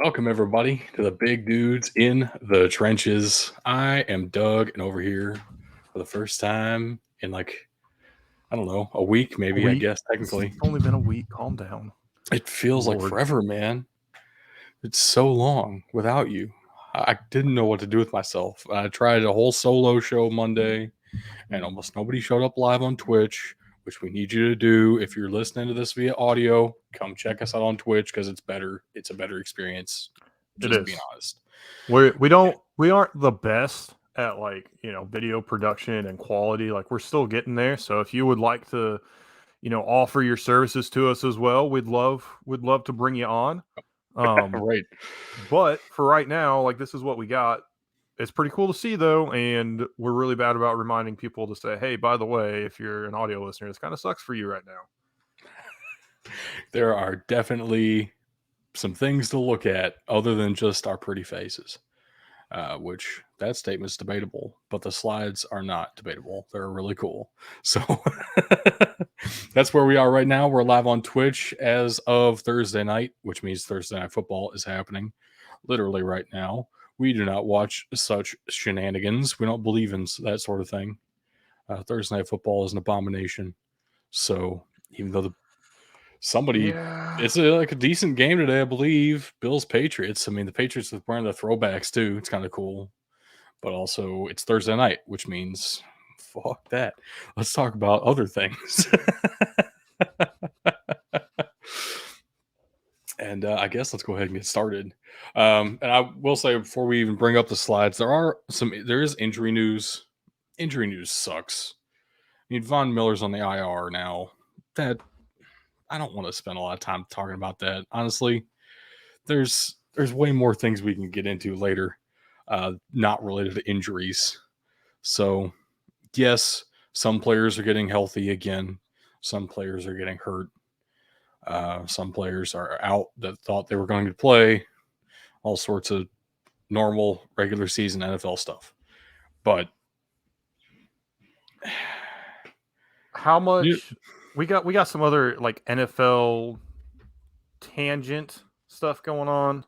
Welcome, everybody, to the Big Dudes in the Trenches. I am Doug, and over here for the first time in I don't know, a week, A maybe, I week? guess, It's technically. only been a week. Calm down. It feels like Lord. forever, man. It's so long without you. I didn't know what to do with myself. I tried a whole solo show Monday, and almost nobody showed up live on Twitch, which we need you to do. If you're listening to this via audio, come check us out on Twitch because it's better. It's a better experience, It just being is. honest. We aren't the best at video production and quality. Like we're still getting there. So if you would like to, offer your services to us as well, we'd love to bring you on. Right. But for right now, like this is what we got. It's pretty cool to see though, and we're really bad about reminding people to say, hey, by the way, if you're an audio listener, this kind of sucks for you right now. There are definitely some things to look at other than just our pretty faces, which that statement's debatable, but the slides are not debatable. They're really cool. So that's where we are right now. We're live on Twitch as of Thursday night, which means Thursday Night Football is happening literally right now. We do not watch such shenanigans. We don't believe in that sort of thing. Thursday Night Football is an abomination. So even though somebody Yeah. it's like a decent game today, I believe. Bills Patriots. I mean, the Patriots are wearing the throwbacks too. It's kind of cool, but also it's Thursday night, which means fuck that. Let's talk about other things. And I guess let's go ahead and get started. And I will say before we even bring up the slides, there is injury news. Injury news sucks. I mean, Von Miller's on the IR now. That I don't want to spend a lot of time talking about that. Honestly, there's way more things we can get into later, not related to injuries. So yes, some players are getting healthy again. Some players are getting hurt. Some players are out that thought they were going to play. All sorts of normal regular season NFL stuff. But How you, much we got some other like NFL tangent stuff going on.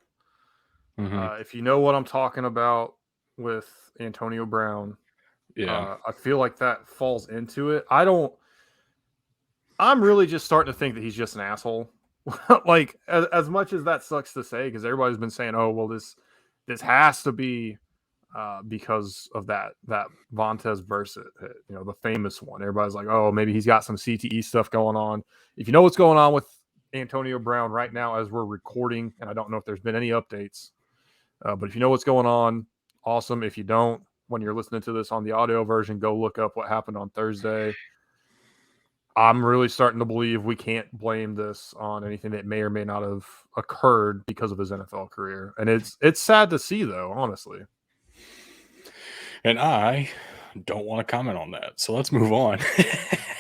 mhm, If you know what I'm talking about with Antonio Brown, yeah, I feel like that falls into it. I don't. I'm really just starting to think that he's just an asshole. Like as much as that sucks to say, because everybody's been saying, "Oh, well, this has to be because of that Vontez verse, the famous one." Everybody's like, "Oh, maybe he's got some CTE stuff going on." If you know what's going on with Antonio Brown right now as we're recording, and I don't know if there's been any updates, but if you know what's going on, awesome. If you don't, when you're listening to this on the audio version, go look up what happened on Thursday. I'm really starting to believe we can't blame this on anything that may or may not have occurred because of his NFL career, and it's sad to see, though, honestly. and I don't want to comment on that. So let's move on.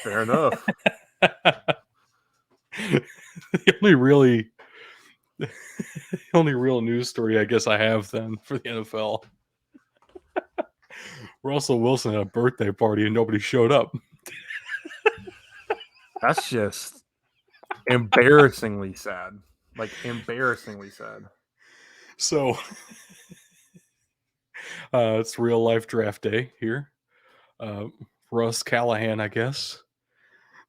Fair enough. the only really the only real news story I guess I have then for the NFL. Russell Wilson had a birthday party and nobody showed up. That's just embarrassingly sad. Like embarrassingly sad. So it's real life draft day here. Uh, Russ Callahan, I guess,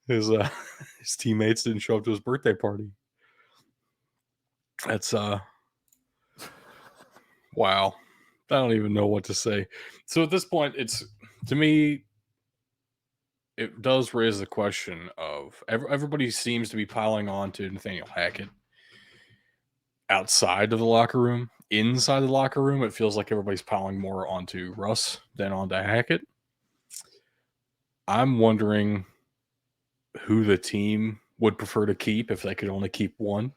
his his teammates didn't show up to his birthday party. That's wow. I don't even know what to say. So at this point, it's to me, it does raise the question of everybody seems to be piling on to Nathaniel Hackett outside of the locker room. Inside the locker room, it feels like everybody's piling more onto Russ than onto Hackett. I'm wondering who the team would prefer to keep if they could only keep one.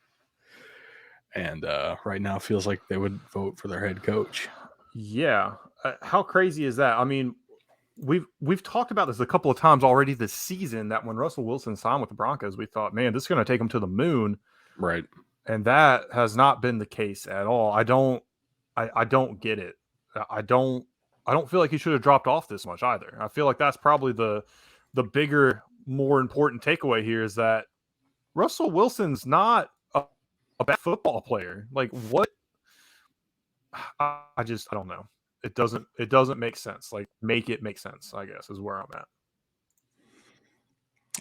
And right now, it feels like they would vote for their head coach. Yeah. How crazy is that? I mean, we've talked about this a couple of times already this season that when Russell Wilson signed with the Broncos, we thought, man, this is going to take him to the moon. Right. And that has not been the case at all. I don't get it. I don't I don't feel like he should have dropped off this much either. I feel like that's probably the bigger, more important takeaway here is that Russell Wilson's not a bad football player. Like I don't know. It doesn't make sense. Like, make it make sense, I guess, is where I'm at.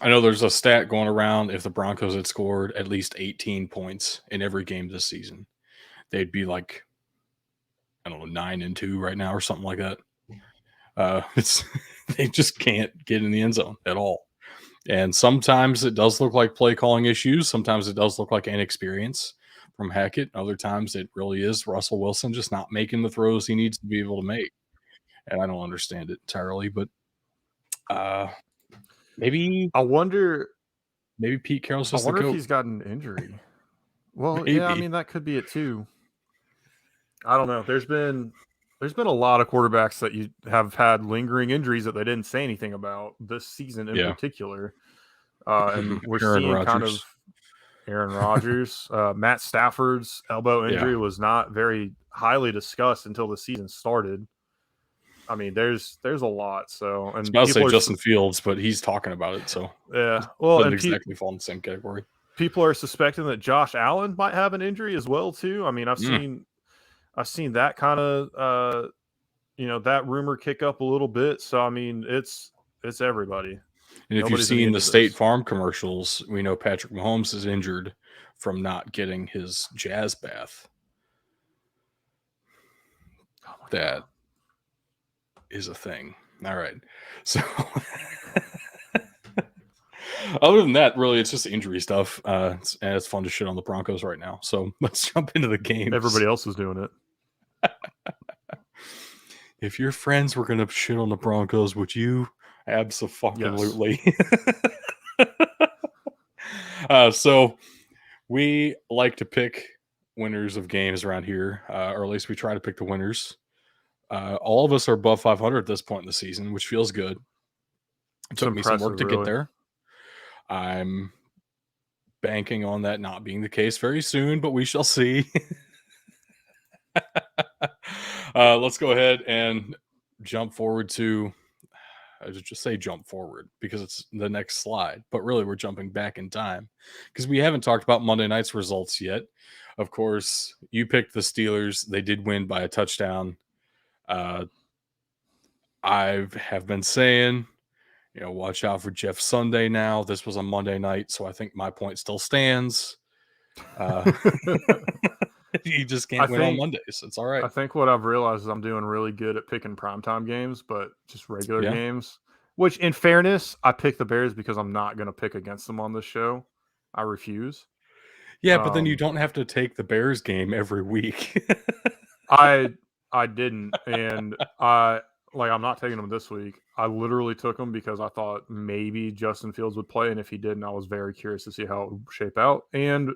I know there's a stat going around. If the Broncos had scored at least 18 points in every game this season, they'd be like, I don't know, 9-2 right now or something like that. It's they just can't get in the end zone at all. And sometimes it does look like play calling issues. Sometimes it does look like inexperience from Hackett. Other times it really is Russell Wilson just not making the throws he needs to be able to make. And I don't understand it entirely, but uh, maybe I wonder maybe Pete Carroll's I just the wonder if goat. he's got an injury. Well, yeah, I Maybe. mean that could be it too. I don't know. There's been a lot of quarterbacks that you have had lingering injuries that they didn't say anything about this season in Yeah. particular. And we're Aaron seeing kind of Rodgers. Aaron Rodgers, Matt Stafford's elbow Yeah. injury was not very highly discussed until the season started. I mean, there's a lot. So, I was and about to say people are Justin Fields, but he's talking about it, so yeah. it Well, doesn't and exactly fall in the same category. people are suspecting that Josh Allen might have an injury as well too. I mean, Mm. I've seen that kind of that rumor kick up a little bit. So I mean, it's everybody. And if you've Nobody's seen immune the to State this. Farm commercials, we know Patrick Mahomes is injured from not getting his jazz bath. Oh my That god. is a thing. All right. So, other than that, really, it's just injury stuff. And it's fun to shit on the Broncos right now. So, let's jump into the games. Everybody else is doing it. If your friends were going to shit on the Broncos, would you? Yes. Absolutely. So, we like to pick winners of games around here, or at least we try to pick the winners. All of us are above 500 at this point in the season, which feels good. It It's took me some work impressive, to get really. there. I'm banking on that not being the case very soon, but we shall see. Let's go ahead and jump forward to, I just say jump forward because it's the next slide, but really we're jumping back in time because we haven't talked about Monday night's results yet. Of course, you picked the Steelers. They did win by a touchdown. Uh, I have been saying, watch out for Jeff Sunday now. This was a Monday night, so I think my point still stands. You just I can't win on think Mondays. It's all right. I think what I've realized is I'm doing really good at picking primetime games, but just regular Yeah. games. Which, in fairness, I pick the Bears because I'm not going to pick against them on this show. I refuse. Yeah, but then you Um, don't have to take the Bears game every week. I I didn't, and I'm not taking them this week. I literally took them because I thought maybe Justin Fields would play, and if he didn't, I was very curious to see how it would shape out. And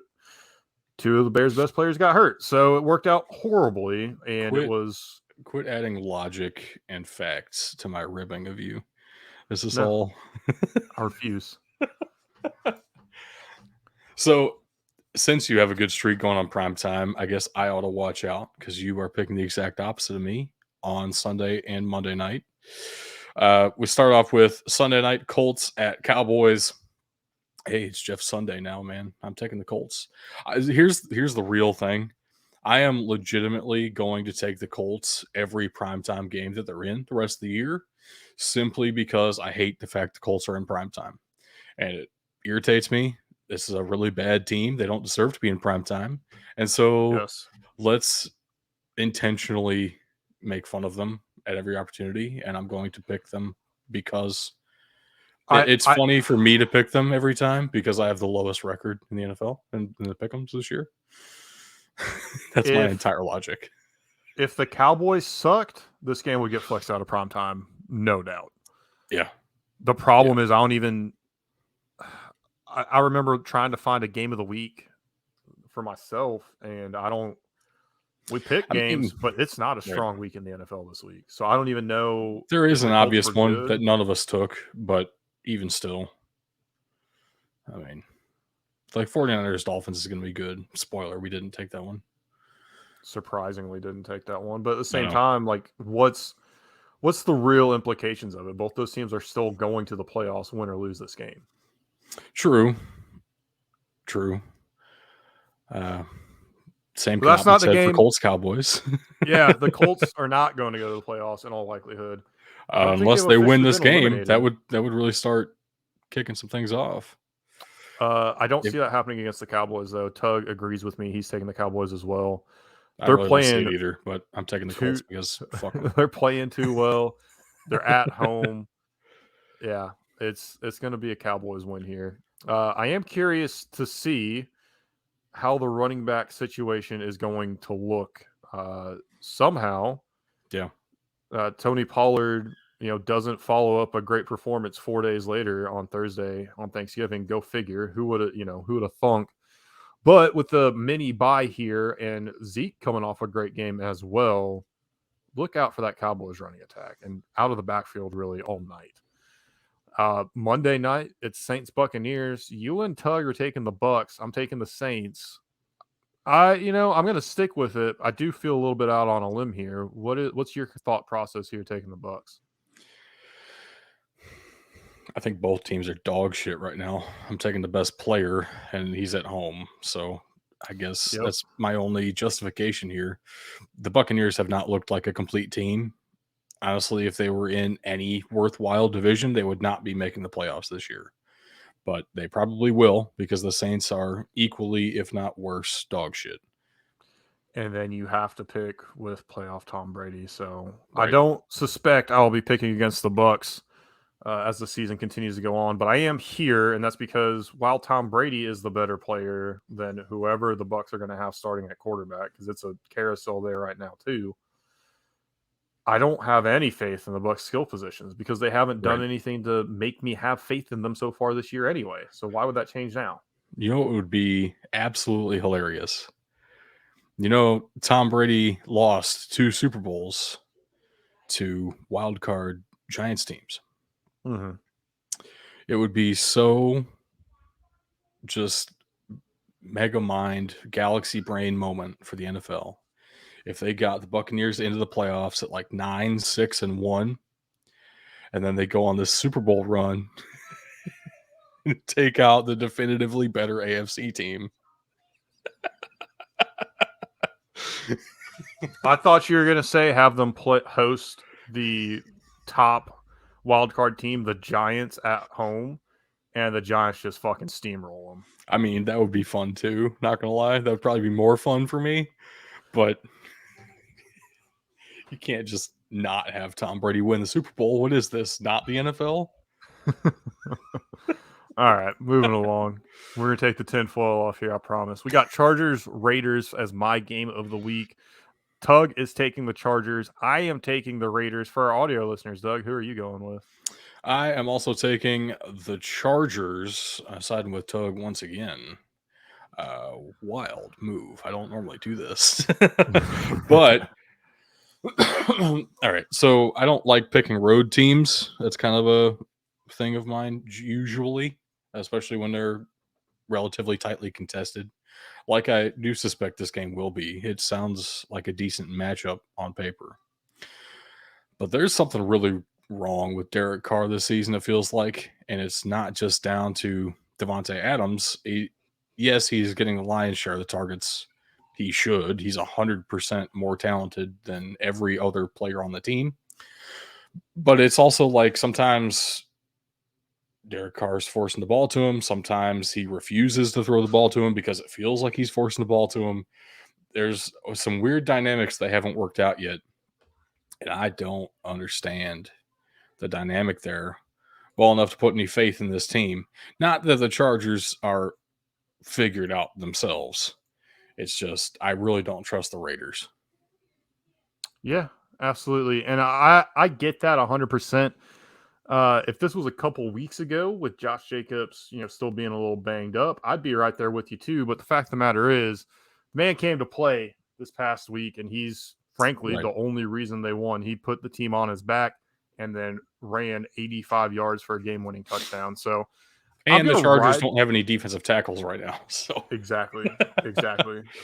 two of the Bears' best players got hurt, so it worked out horribly. And it quit was quit adding logic and facts to my ribbing of you. This is no, all. I refuse. So since you have a good streak going on prime time, I guess I ought to watch out because you are picking the exact opposite of me on Sunday and Monday night. We start off with Sunday night Colts at Cowboys. Hey, it's Jeff Sunday now, man. I'm taking the Colts. Here's the real thing. I am legitimately going to take the Colts every primetime game that they're in the rest of the year, simply because I hate the fact the Colts are in primetime. And it irritates me. This is a really bad team. They don't deserve to be in primetime. And so Yes, let's intentionally make fun of them at every opportunity. And I'm going to pick them because I it's I funny for me to pick them every time because I have the lowest record in the NFL in the pick'ems this year. That's my if entire logic. if the Cowboys sucked, this game would get flexed out of prime time, no doubt. Yeah. The Yeah. problem is I don't even. I remember trying to find a game of the week for myself, and I don't. We pick I mean, games, but it's not a right. strong week in the NFL this week, so I don't even know There is if an the Colts obvious were one that good. none of us took, but even still, I mean, like 49ers Dolphins is going to be good. Spoiler, we didn't take that one. Surprisingly, didn't take that one, but at the I same know. time, like, what's the real implications of it? Both those teams are still going to the playoffs, win or lose this game. True. True. Uh, Same But that's cannot be not the said for game. Colts Cowboys. Yeah, the Colts are not going to go to the playoffs in all likelihood. I don't think Unless they've they win officially this been game, that eliminated. would really start kicking some things off. I don't If, see that happening against the Cowboys, though. Tug agrees with me. He's taking the Cowboys as well. I They're really don't see playing it either, but I'm taking the Colts too. because fuck them. They're playing too well. They're at home. Yeah, it's going to be a Cowboys win here. I am curious to see how the running back situation is going to look. Somehow, Yeah. Tony Pollard, doesn't follow up a great performance 4 days later on Thursday on Thanksgiving. Go figure. Who would have thunk? But with the mini bye here and Zeke coming off a great game as well, look out for that Cowboys running attack and out of the backfield really all night. Monday night, it's Saints Buccaneers. You and Tug are taking the Bucks. I'm taking the Saints. I'm going to stick with it. I do feel a little bit out on a limb here. What's your thought process here taking the Bucks? I think both teams are dog shit right now. I'm taking the best player, and he's at home. So I guess Yep. that's my only justification here. The Buccaneers have not looked like a complete team. Honestly, if they were in any worthwhile division, they would not be making the playoffs this year. But they probably will because the Saints are equally, if not worse, dog shit. And then you have to pick with playoff Tom Brady. So I Right. don't suspect I'll be picking against the Bucks as the season continues to go on. But I am here, and that's because while Tom Brady is the better player than whoever the Bucks are going to have starting at quarterback, because it's a carousel there right now too, I don't have any faith in the Bucks skill positions because they haven't done Right. anything to make me have faith in them so far this year anyway. So why would that change now? You know what would be absolutely hilarious? Tom Brady lost 2 Super Bowls to wild card Giants teams. Mm-hmm. It would be so just mega mind galaxy brain moment for the NFL if they got the Buccaneers into the playoffs at like 9-6-1, and then they go on this Super Bowl run and take out the definitively better AFC team. I thought you were going to say have them host the top wildcard team, the Giants, at home, and the Giants just fucking steamroll them. I mean, that would be fun too. Not gonna lie, that would probably be more fun for me. But you can't just not have Tom Brady win the Super Bowl. What is this? Not the NFL? All right, moving along. We're going to take the tinfoil off here, I promise. We got Chargers Raiders as my game of the week. Tug is taking the Chargers. I am taking the Raiders. For our audio listeners, Doug, who are you going with? I am also taking the Chargers, siding with Tug once again. Wild move. I don't normally do this. But all right. So I don't like picking road teams. That's kind of a thing of mine usually, especially when they're relatively tightly contested. Like I do suspect this game will be. It sounds like a decent matchup on paper. But there's something really wrong with Derek Carr this season, it feels like. And it's not just down to Devontae Adams. Yes, he's getting the lion's share of the targets. He should. He's 100% more talented than every other player on the team. But it's also like sometimes Derek Carr's forcing the ball to him. Sometimes he refuses to throw the ball to him because it feels like he's forcing the ball to him. There's some weird dynamics that haven't worked out yet. And I don't understand the dynamic there well enough to put any faith in this team. Not that the Chargers are figured out themselves. It's just I really don't trust the Raiders. Yeah, absolutely. And I get that 100%. If this was a couple weeks ago with Josh Jacobs, still being a little banged up, I'd be right there with you too. But the fact of the matter is, the man came to play this past week, and he's frankly Right. the only reason they won. He put the team on his back and then ran 85 yards for a game-winning touchdown. So I'm And the gonna Chargers ride don't have any defensive tackles right now. So exactly.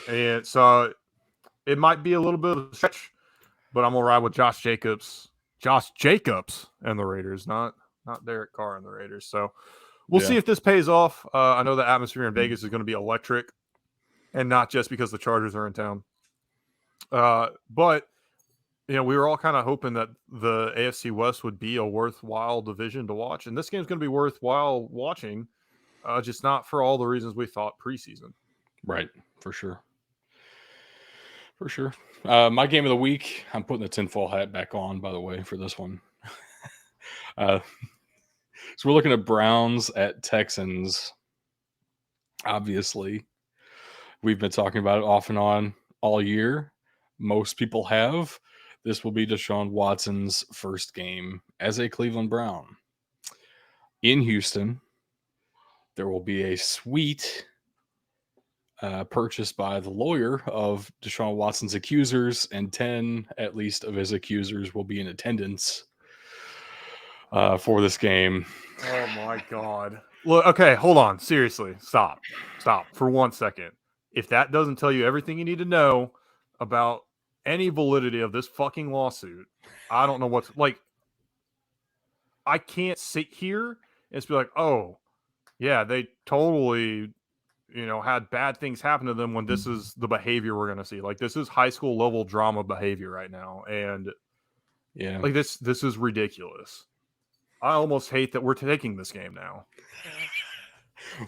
And so it might be a little bit of a stretch, but I'm gonna ride with Josh Jacobs and the Raiders, not Derek Carr and the Raiders. So we'll see yeah. if this pays off. I know the atmosphere in Vegas is going to be electric. and not just because the Chargers are in town. But we were all kind of hoping that the AFC West would be a worthwhile division to watch, and this game's going to be worthwhile watching, just not for all the reasons we thought preseason. Right, for sure. For sure. My game of the week, I'm putting the tinfoil hat back on, by the way, for this one. So we're looking at Browns at Texans. Obviously, we've been talking about it off and on all year. Most people have. This will be Deshaun Watson's first game as a Cleveland Brown. In Houston, there will be a suite purchased by the lawyer of Deshaun Watson's accusers, and 10 at least of his accusers will be in attendance for this game. Oh my God. Look, okay, hold on. Seriously, stop for 1 second. If that doesn't tell you everything you need to know about any validity of this fucking lawsuit, I don't know what's like. I can't sit here and just be like, oh, yeah, they totally, had bad things happen to them when this is the behavior we're going to see. Like, this is high school level drama behavior right now. And yeah, like this is ridiculous. I almost hate that we're taking this game now.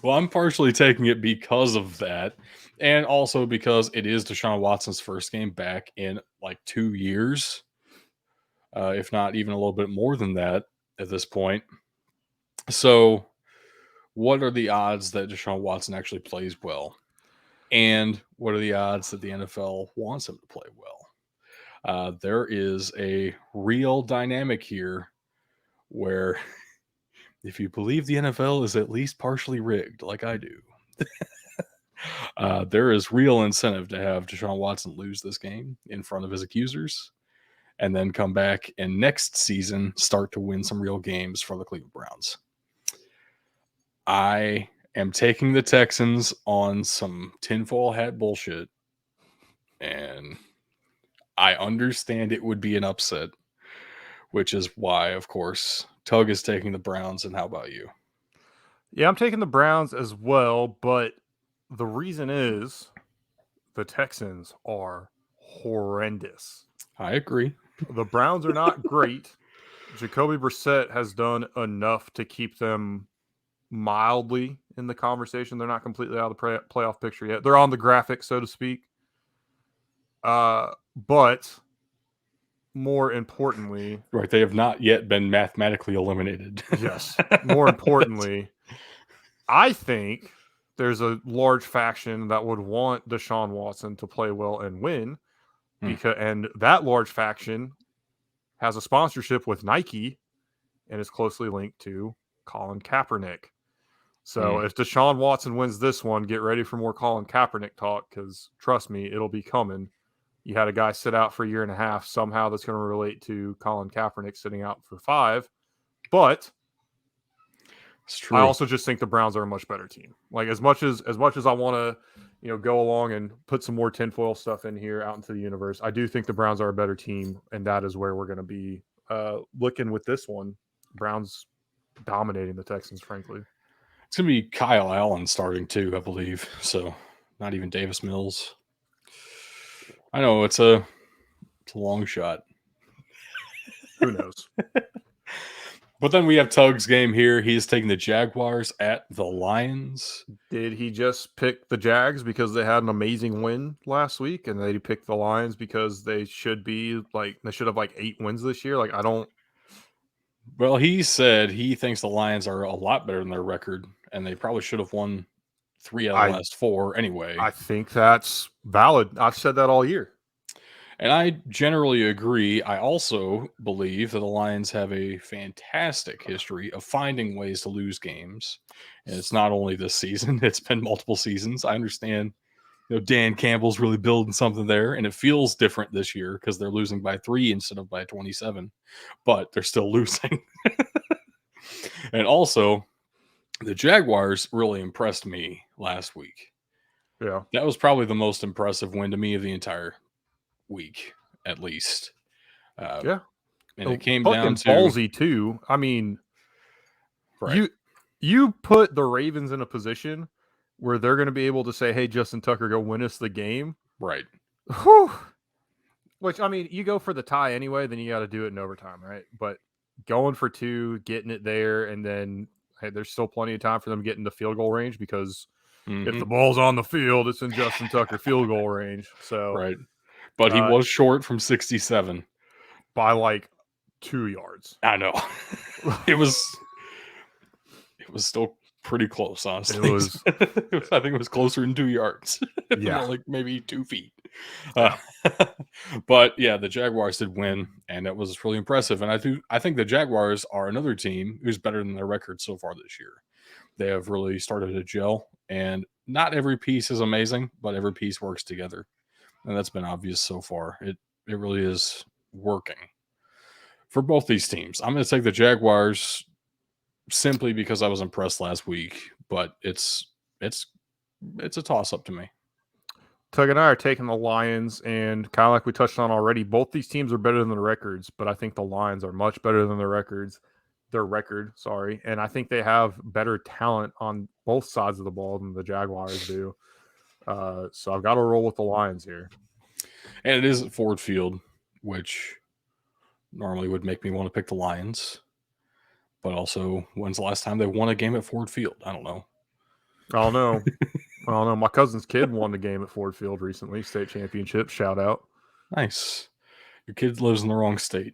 Well, I'm partially taking it because of that, and also because it is Deshaun Watson's first game back in like 2 years, if not even a little bit more than that at this point. So, what are the odds that Deshaun Watson actually plays well? And what are the odds that the NFL wants him to play well? There is a real dynamic here where if you believe the NFL is at least partially rigged, like I do, there is real incentive to have Deshaun Watson lose this game in front of his accusers and then come back and next season start to win some real games for the Cleveland Browns. I am taking the Texans on some tinfoil hat bullshit, and I understand it would be an upset, which is why, of course, Tug is taking the Browns. And how about you? Yeah, I'm taking the Browns as well, but the reason is the Texans are horrendous. I agree. The Browns are not great. Jacoby Brissett has done enough to keep them mildly in the conversation. They're not completely out of the playoff picture yet. They're on the graphic, so to speak. But more importantly, right, they have not yet been mathematically eliminated. Yes. More importantly, I think there's a large faction that would want Deshaun Watson to play well and win, and that large faction has a sponsorship with Nike and is closely linked to Colin Kaepernick. So if Deshaun Watson wins this one, get ready for more Colin Kaepernick talk, because trust me, it'll be coming. You had a guy sit out for a year and a half. Somehow that's going to relate to Colin Kaepernick sitting out for 5. But it's true. I also just think the Browns are a much better team. Like as much as I want to, go along and put some more tinfoil stuff in here out into the universe, I do think the Browns are a better team, and that is where we're going to be looking with this one. Browns dominating the Texans, frankly. It's going to be Kyle Allen starting too, I believe. So not even Davis Mills. I know it's a long shot. Who knows? But then we have Tug's game here. He's taking the Jaguars at the Lions. Did he just pick the Jags because they had an amazing win last week, and they picked the Lions because they should have 8 wins this year? Like, I don't. Well, he said he thinks the Lions are a lot better than their record, and they probably should have won 3 out of the last 4 anyway. I think that's valid. I've said that all year. And I generally agree. I also believe that the Lions have a fantastic history of finding ways to lose games. And it's not only this season, it's been multiple seasons. I understand, Dan Campbell's really building something there, and it feels different this year because they're losing by 3 instead of by 27, but they're still losing. And also, the Jaguars really impressed me last week. Yeah. That was probably the most impressive win to me of the entire week, at least. Yeah. And it came down to ballsy too. I mean, right. you put the Ravens in a position where they're going to be able to say, "Hey, Justin Tucker, go win us the game." Right. Whew. Which, I mean, you go for the tie anyway, then you got to do it in overtime, right? But going for 2, getting it there, and then hey, there's still plenty of time for them to get into field goal range because if the Mm-hmm. ball's on the field, it's in Justin Tucker field goal range. So Right. But he was short from 67. by like 2 yards. I know. it was still pretty close, honestly. It was, I think it was closer than 2 yards. yeah. More like maybe 2 feet. Yeah. But yeah, the Jaguars did win, and it was really impressive. And I think the Jaguars are another team who's better than their record so far this year. They have really started to gel, and not every piece is amazing, but every piece works together. And that's been obvious so far. It really is working for both these teams. I'm going to take the Jaguars simply because I was impressed last week, but it's a toss up to me. Tug and I are taking the Lions, and kind of like we touched on already, both these teams are better than the records, but I think the Lions are much better than their record, sorry. And I think they have better talent on both sides of the ball than the Jaguars do. So I've got to roll with the Lions here. And it is at Ford Field, which normally would make me want to pick the Lions. But also, when's the last time they won a game at Ford Field? I don't know. I don't know. I don't know. My cousin's kid won the game at Ford Field recently, state championship. Shout out. Nice. Your kid lives in the wrong state.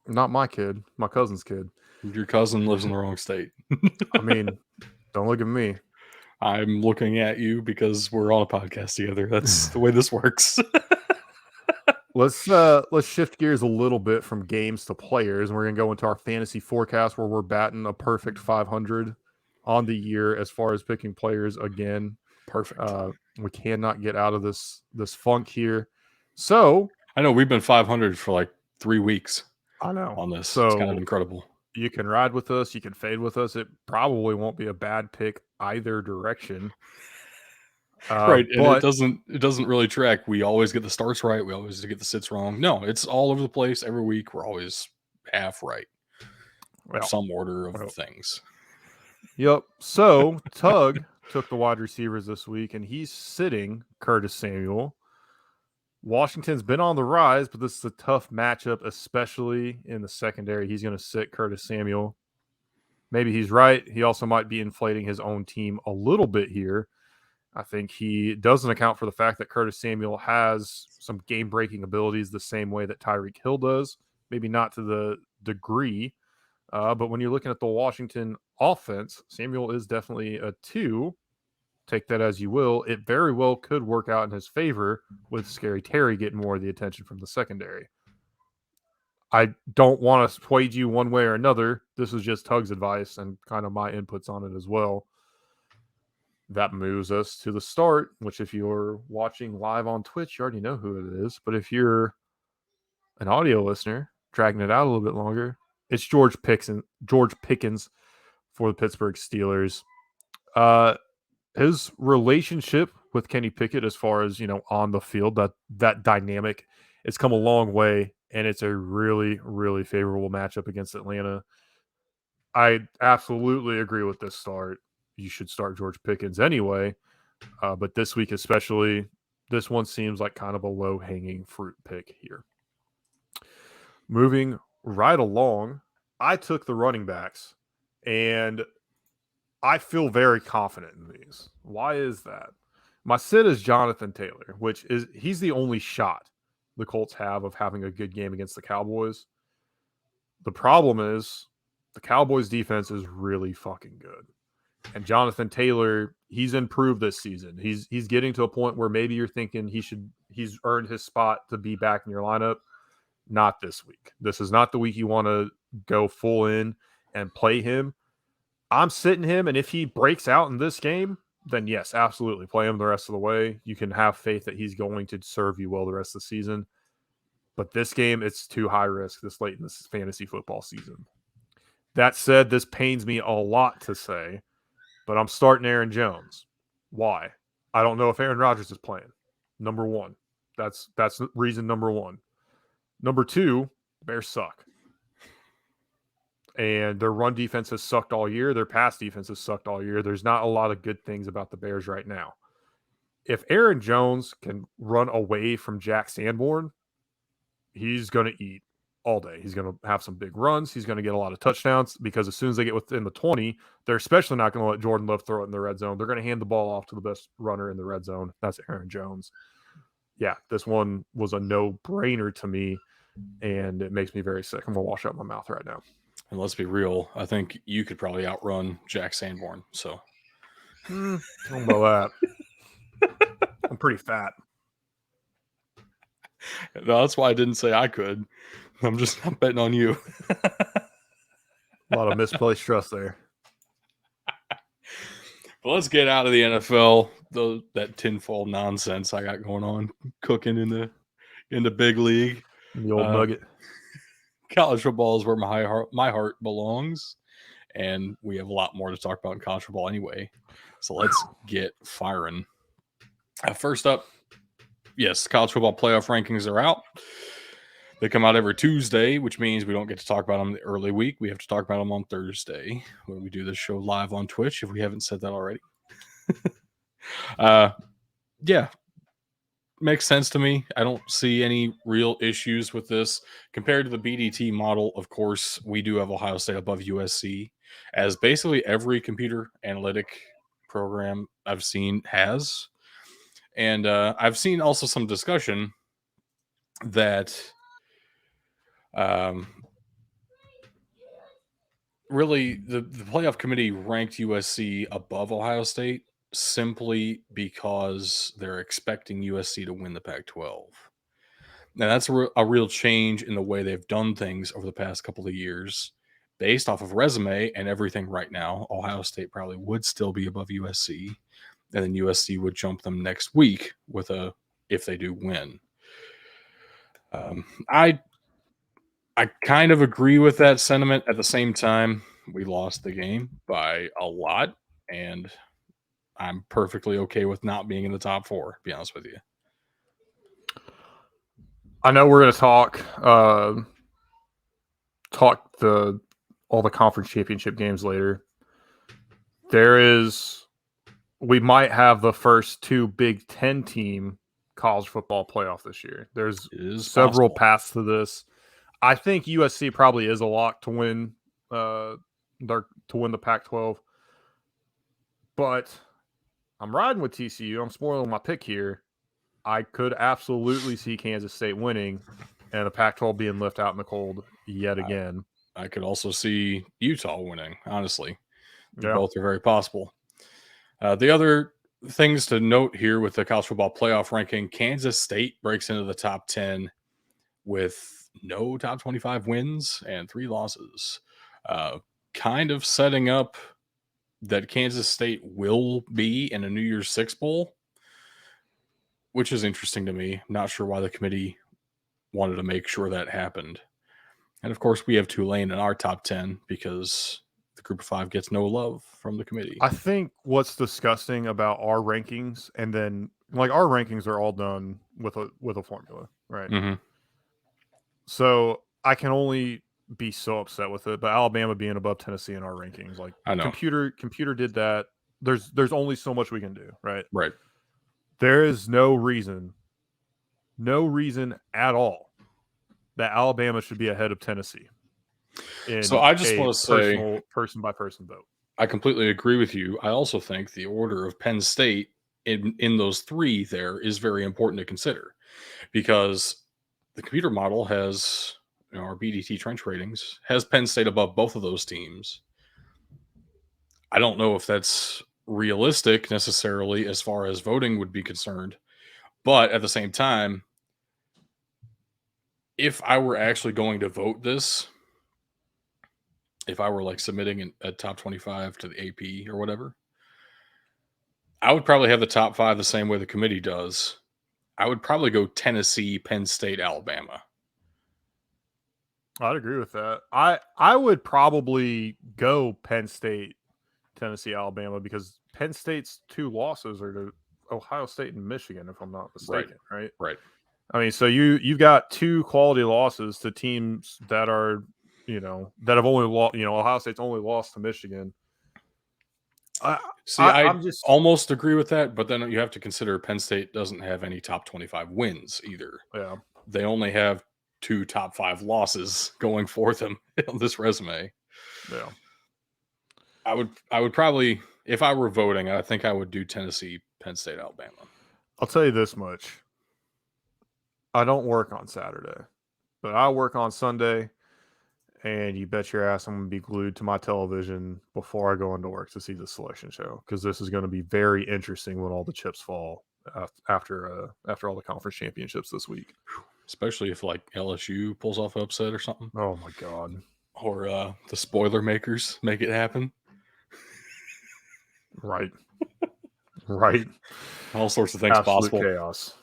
Not my kid, my cousin's kid. Your cousin lives in the wrong state. I mean, don't look at me. I'm looking at you because we're on a podcast together. That's the way this works. Let's shift gears a little bit from games to players, and we're gonna go into our fantasy forecast where we're batting a perfect 500 on the year as far as picking players again. Perfect. We cannot get out of this funk here. So I know we've been 500 for like 3 weeks. I know On this, so it's kind of incredible. You can ride with us, you can fade with us. It probably won't be a bad pick either direction. Right, and but it doesn't really track. We always get the starts right. We always get the sits wrong. No, it's all over the place every week. We're always half right. well, Some order of things. Yep. So Tug took the wide receivers this week, and he's sitting Curtis Samuel. Washington's been on the rise, but this is a tough matchup, especially in the secondary. He's going to sit Curtis Samuel. Maybe he's right. He also might be inflating his own team a little bit here. I think he doesn't account for the fact that Curtis Samuel has some game-breaking abilities the same way that Tyreek Hill does. Maybe not to the degree, but when you're looking at the Washington offense, Samuel is definitely a 2. Take that as you will. It very well could work out in his favor with Scary Terry getting more of the attention from the secondary. I don't want to sway you one way or another. This is just Tug's advice and kind of my inputs on it as well. That moves us to the start, which if you're watching live on Twitch, you already know who it is. But if you're an audio listener, dragging it out a little bit longer, it's George Pickens for the Pittsburgh Steelers. His relationship with Kenny Pickett, as far as on the field, that dynamic, it's come a long way, and it's a really, really favorable matchup against Atlanta. I absolutely agree with this start. You should start George Pickens anyway, but this week especially, this one seems like kind of a low-hanging fruit pick here. Moving right along, I took the running backs, and I feel very confident in these. Why is that? My sit is Jonathan Taylor, he's the only shot the Colts have of having a good game against the Cowboys. The problem is the Cowboys defense is really fucking good. And Jonathan Taylor, he's improved this season. He's getting to a point where maybe you're thinking he's earned his spot to be back in your lineup. Not this week. This is not the week you want to go full in and play him. I'm sitting him, and if he breaks out in this game, then yes, absolutely play him the rest of the way. You can have faith that he's going to serve you well the rest of the season. But this game, it's too high risk this late in this fantasy football season. That said, this pains me a lot to say, but I'm starting Aaron Jones. Why? I don't know if Aaron Rodgers is playing. Number one. That's reason number one. Number two, Bears suck. And their run defense has sucked all year. Their pass defense has sucked all year. There's not a lot of good things about the Bears right now. If Aaron Jones can run away from Jack Sanborn, he's going to eat all day. He's going to have some big runs. He's going to get a lot of touchdowns because as soon as they get within the 20, they're especially not going to let Jordan Love throw it in the red zone. They're going to hand the ball off to the best runner in the red zone. That's Aaron Jones. Yeah, this one was a no-brainer to me, and it makes me very sick. I'm going to wash out my mouth right now. And let's be real, I think you could probably outrun Jack Sanborn. So I don't know about that. I'm pretty fat. No, that's why I didn't say I could. I'm betting on you. A lot of misplaced trust there. But let's get out of the NFL. That tinfoil nonsense I got going on, cooking in the big league. The old nugget. College football is where my heart belongs, and we have a lot more to talk about in college football anyway. So let's get firing. First up, yes, college football playoff rankings are out. They come out every Tuesday, which means we don't get to talk about them the early week. We have to talk about them on Thursday when we do this show live on Twitch, if we haven't said that already. Yeah, makes sense to me. I don't see any real issues with this. Compared to the BDT model, of course, we do have Ohio State above USC, as basically every computer analytic program I've seen has. And I've seen also some discussion that really the playoff committee ranked USC above Ohio State simply because they're expecting USC to win the Pac-12. Now, that's a real change in the way they've done things over the past couple of years. Based off of resume and everything right now, Ohio State probably would still be above USC, and then USC would jump them next week if they do win. I kind of agree with that sentiment. At the same time, we lost the game by a lot, and I'm perfectly okay with not being in the top four, to be honest with you. I know we're going to talk all the conference championship games later. We might have the first two Big Ten team college football playoff this year. There's several paths to this. I think USC probably is a lock to win the Pac-12, but I'm riding with TCU. I'm spoiling my pick here. I could absolutely see Kansas State winning and the Pac-12 being left out in the cold yet again. I could also see Utah winning, honestly. Yeah. Both are very possible. The other things to note here with the college football playoff ranking, Kansas State breaks into the top 10 with no top 25 wins and 3 losses. Kind of setting up that Kansas State will be in a New Year's Six Bowl, which is interesting to me. Not sure why the committee wanted to make sure that happened. And of course, we have Tulane in our top 10 because the group of 5 gets no love from the committee. I think what's disgusting about our rankings, and then like our rankings are all done with a formula, right? Mm-hmm. So I can only be so upset with it. But Alabama being above Tennessee in our rankings, like I know. Computer did that. There's only so much we can do, right? Right. There is no reason at all that Alabama should be ahead of Tennessee. So I just want to say person by person vote. I completely agree with you. I also think the order of Penn State in those 3 there is very important to consider because the computer model has, our BDT trench ratings has Penn State above both of those teams. I don't know if that's realistic necessarily as far as voting would be concerned, but at the same time, if I were actually going to vote this, if I were like submitting a top 25 to the AP or whatever, I would probably have the top 5 the same way the committee does. I would probably go Tennessee, Penn State, Alabama. I'd agree with that. I would probably go Penn State, Tennessee, Alabama, because Penn State's 2 losses are to Ohio State and Michigan, if I'm not mistaken, right? Right. I mean, so you've got 2 quality losses to teams that are that have only lost. Ohio State's only lost to Michigan. See, I I'm just almost agree with that, but then you have to consider Penn State doesn't have any top 25 wins either. yeah. They only have 2 top 5 losses going for them on this resume. Yeah. I would probably, if I were voting, I think I would do Tennessee, Penn State, Alabama. I'll tell you this much. I don't work on Saturday, but I work on Sunday, and you bet your ass I'm going to be glued to my television before I go into work to see the selection show, because this is going to be very interesting when all the chips fall after all the conference championships this week. Especially if like LSU pulls off an upset or something, Oh my god. or the spoiler makers make it happen. Right. Right. All sorts of things Absolute possible. chaos.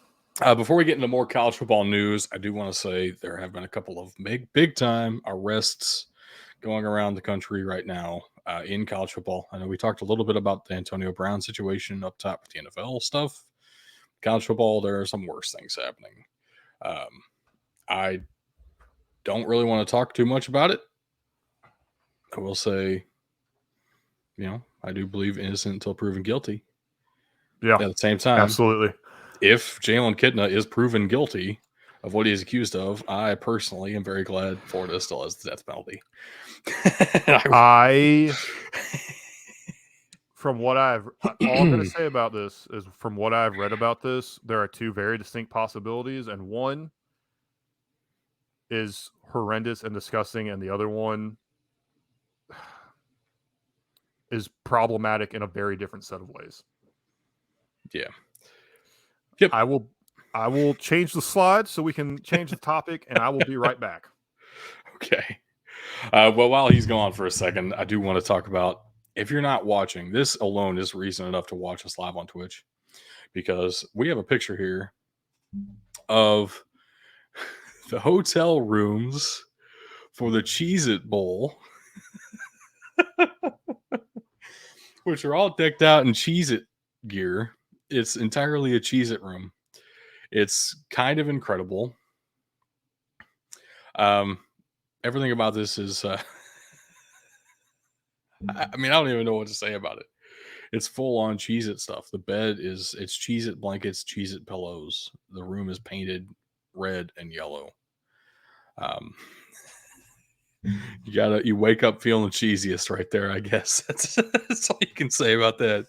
Before we get into more college football news, I do want to say there have been a couple of big time arrests going around the country right now in college football. I know we talked a little bit about the Antonio Brown situation up top with the NFL stuff. College football, there are some worse things happening. I don't really want to talk too much about it. I will say, I do believe innocent until proven guilty. Yeah. At the same time, Absolutely. if Jalen Kitna is proven guilty of what he is accused of, I personally am very glad Florida still has the death penalty. From what all I'm going to say about this is, from what I've read about this, there are two very distinct possibilities, and one is horrendous and disgusting, and the other one is problematic in a very different set of ways. Yeah. Yep. I will change the slide so we can change the topic, and I will be right back. Okay. Well, while he's gone for a second, I do want to talk about, if you're not watching, this alone is reason enough to watch us live on Twitch, because we have a picture here of the hotel rooms for the Cheez-It Bowl, which are all decked out in Cheez-It gear. It's entirely a Cheez-It room. It's kind of incredible. Everything about this is, I don't even know what to say about it. It's full on Cheez-It stuff. The bed it's Cheez-It blankets, Cheez-It pillows. The room is painted red and yellow. You wake up feeling cheesiest right there, I guess. That's all you can say about that.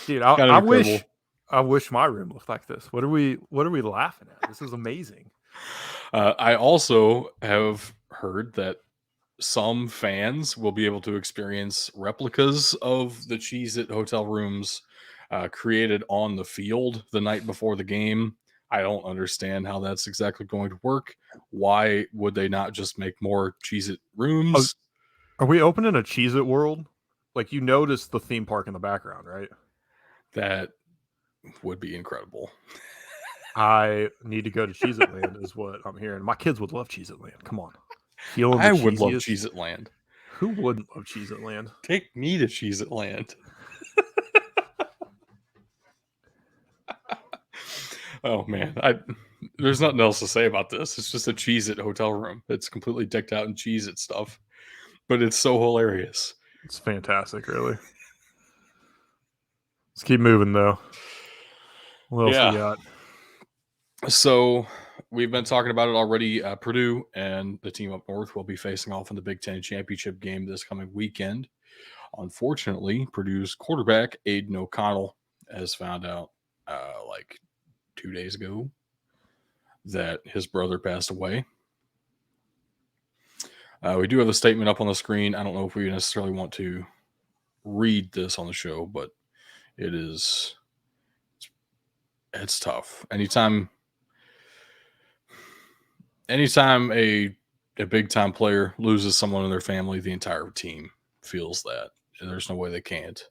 Dude, I wish my room looked like this. What are we laughing at? This is amazing. I also have heard that some fans will be able to experience replicas of the Cheez-It hotel rooms created on the field the night before the game. I don't understand how that's exactly going to work. Why would they not just make more Cheez-It rooms? Are we opening a Cheez-It world? Like, you notice the theme park in the background, right? That would be incredible. I need to go to Cheez-It Land is what I'm hearing. My kids would love Cheez-It Land. Come on. I would love Cheez-It Land. Who wouldn't love Cheez-It Land? Take me to Cheez-It Land. Oh man, there's nothing else to say about this. It's just a Cheez-It hotel room. It's completely decked out in Cheez-It stuff, but it's so hilarious. It's fantastic, really. Let's keep moving though. What else we got? So we've been talking about it already. Purdue and the team up north will be facing off in the Big Ten championship game this coming weekend. Unfortunately, Purdue's quarterback, Aiden O'Connell, has found out like 2 days ago that his brother passed away. We do have a statement up on the screen. I don't know if we necessarily want to read this on the show, but it's tough. Anytime a big time player loses someone in their family, the entire team feels that. And there's no way they can't.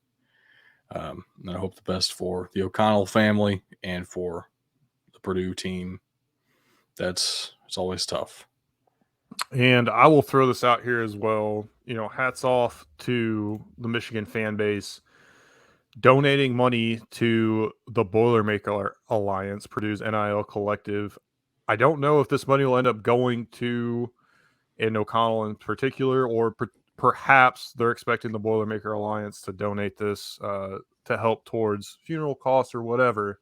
And I hope the best for the O'Connell family and for the Purdue team. It's always tough. And I will throw this out here as well. Hats off to the Michigan fan base donating money to the Boilermaker Alliance, Purdue's NIL collective, I don't know if this money will end up going to Aiden O'Connell in particular, or perhaps they're expecting the Boilermaker Alliance to donate this to help towards funeral costs or whatever.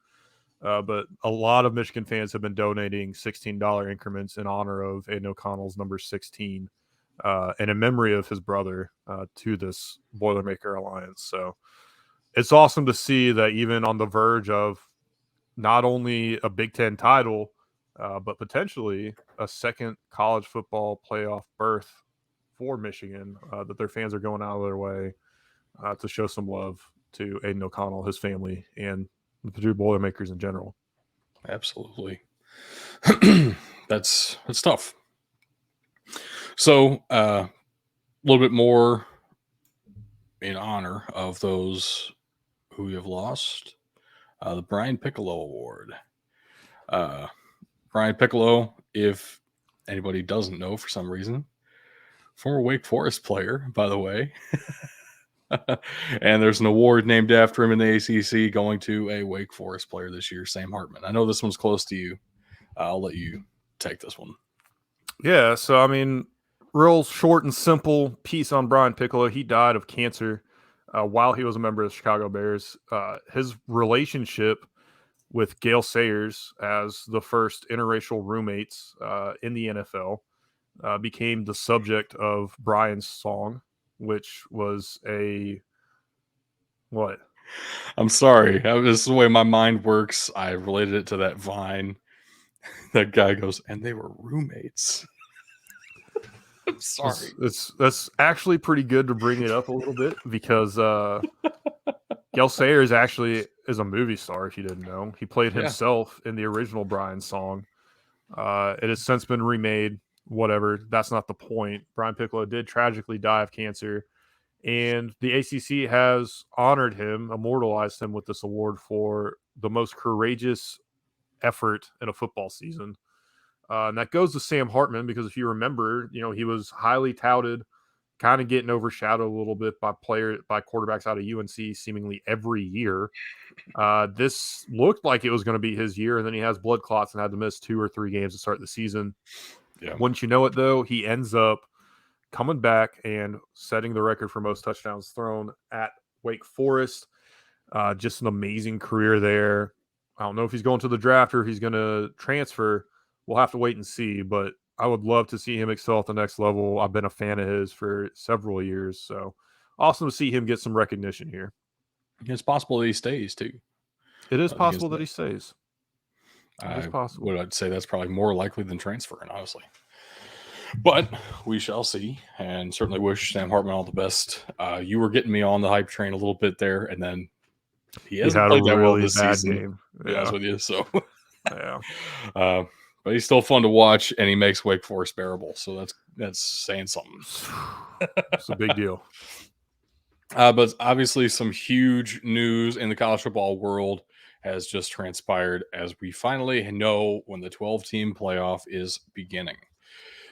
But a lot of Michigan fans have been donating $16 increments in honor of Aiden O'Connell's number 16 and in memory of his brother to this Boilermaker Alliance. So it's awesome to see that even on the verge of not only a Big Ten title, but potentially a second college football playoff berth for Michigan, that their fans are going out of their way to show some love to Aiden O'Connell, his family, and the Purdue Boilermakers in general. Absolutely. That's tough. So, a little bit more in honor of those who we have lost. The Brian Piccolo Award. Brian Piccolo, if anybody doesn't know for some reason, former Wake Forest player, by the way. And there's an award named after him in the ACC going to a Wake Forest player this year, Sam Hartman. I know this one's close to you. I'll let you take this one. Yeah, so I mean, real short and simple piece on Brian Piccolo. He died of cancer while he was a member of the Chicago Bears. His relationship with Gail Sayers as the first interracial roommates in the NFL became the subject of Brian's song, which was a what? I'm sorry. This is the way my mind works. I related it to that Vine. That guy goes, and they were roommates. I'm sorry. That's actually pretty good to bring it up a little bit because Gail Sayers actually is a movie star. If you didn't know, he played himself in the original Brian song. It has since been remade. Whatever. That's not the point. Brian Piccolo did tragically die of cancer, and the ACC has honored him, immortalized him with this award for the most courageous effort in a football season. And that goes to Sam Hartman because if you remember, he was highly touted, kind of getting overshadowed a little bit by quarterbacks out of UNC seemingly every year. This looked like it was going to be his year, and then he has blood clots and had to miss 2 or 3 games to start the season. Yeah. Wouldn't you know it, though, he ends up coming back and setting the record for most touchdowns thrown at Wake Forest. Just an amazing career there. I don't know if he's going to the draft or if he's going to transfer. We'll have to wait and see, but I would love to see him excel at the next level. I've been a fan of his for several years, so awesome to see him get some recognition here. It's possible that he stays, too. It is possible that he stays. It is possible. I'd say that's probably more likely than transferring, honestly. But we shall see, and certainly wish Sam Hartman all the best. You were getting me on the hype train a little bit there, and then he hasn't played that well this season. Game. To be honest with you, so yeah. But he's still fun to watch, and he makes Wake Forest bearable. So that's saying something. It's a big deal. But obviously, some huge news in the college football world has just transpired as we finally know when the 12-team playoff is beginning.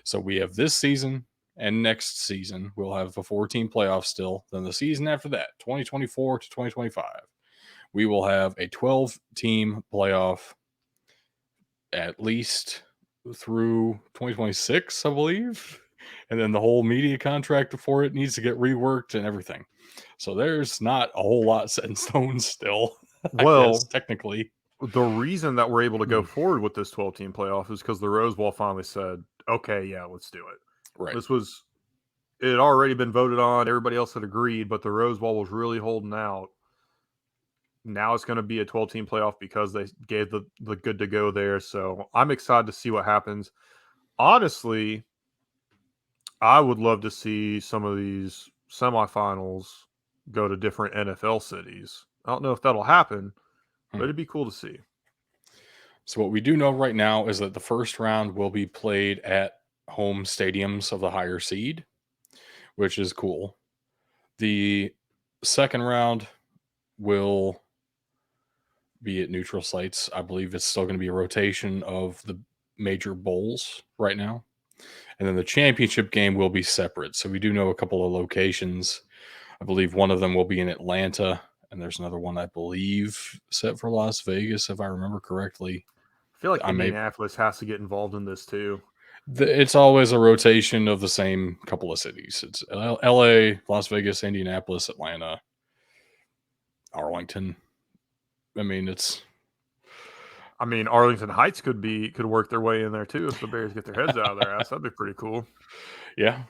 So we have this season and next season. We'll have a 4-team playoff still. Then the season after that, 2024 to 2025, we will have a 12-team playoff at least through 2026, I believe. And then the whole media contract before it needs to get reworked and everything. So there's not a whole lot set in stone still. Well, technically, the reason that we're able to go forward with this 12-team playoff is because the Rose Bowl finally said, okay, yeah, let's do it. Right. It had already been voted on. Everybody else had agreed, but the Rose Bowl was really holding out. Now it's going to be a 12-team playoff because they gave the good to go there. So I'm excited to see what happens. Honestly, I would love to see some of these semifinals go to different NFL cities. I don't know if that'll happen, but it'd be cool to see. So what we do know right now is that the first round will be played at home stadiums of the higher seed, which is cool. The second round will be at neutral sites. I believe it's still going to be a rotation of the major bowls right now. And then the championship game will be separate. So we do know a couple of locations. I believe one of them will be in Atlanta, and there's another one, I believe, set for Las Vegas, if I remember correctly. feel like I may Indianapolis has to get involved in this too. it's always a rotation of the same couple of cities. It's L.A., Las Vegas, Indianapolis, Atlanta, Arlington. I mean, it's I mean, Arlington Heights could work their way in there too if the Bears get their heads out of their ass. That'd be pretty cool. yeah.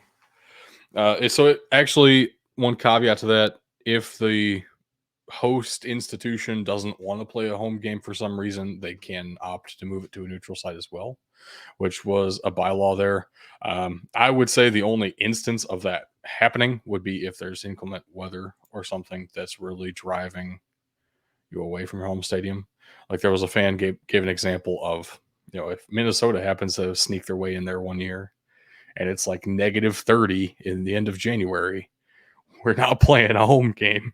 So it actually, one caveat to that: if the host institution doesn't want to play a home game for some reason, they can opt to move it to a neutral site as well, which was a bylaw there. I would say the only instance of that happening would be if there's inclement weather or something that's really driving you away from your home stadium. Like there was a fan gave an example of, if Minnesota happens to sneak their way in there one year and it's like -30 in the end of January, we're not playing a home game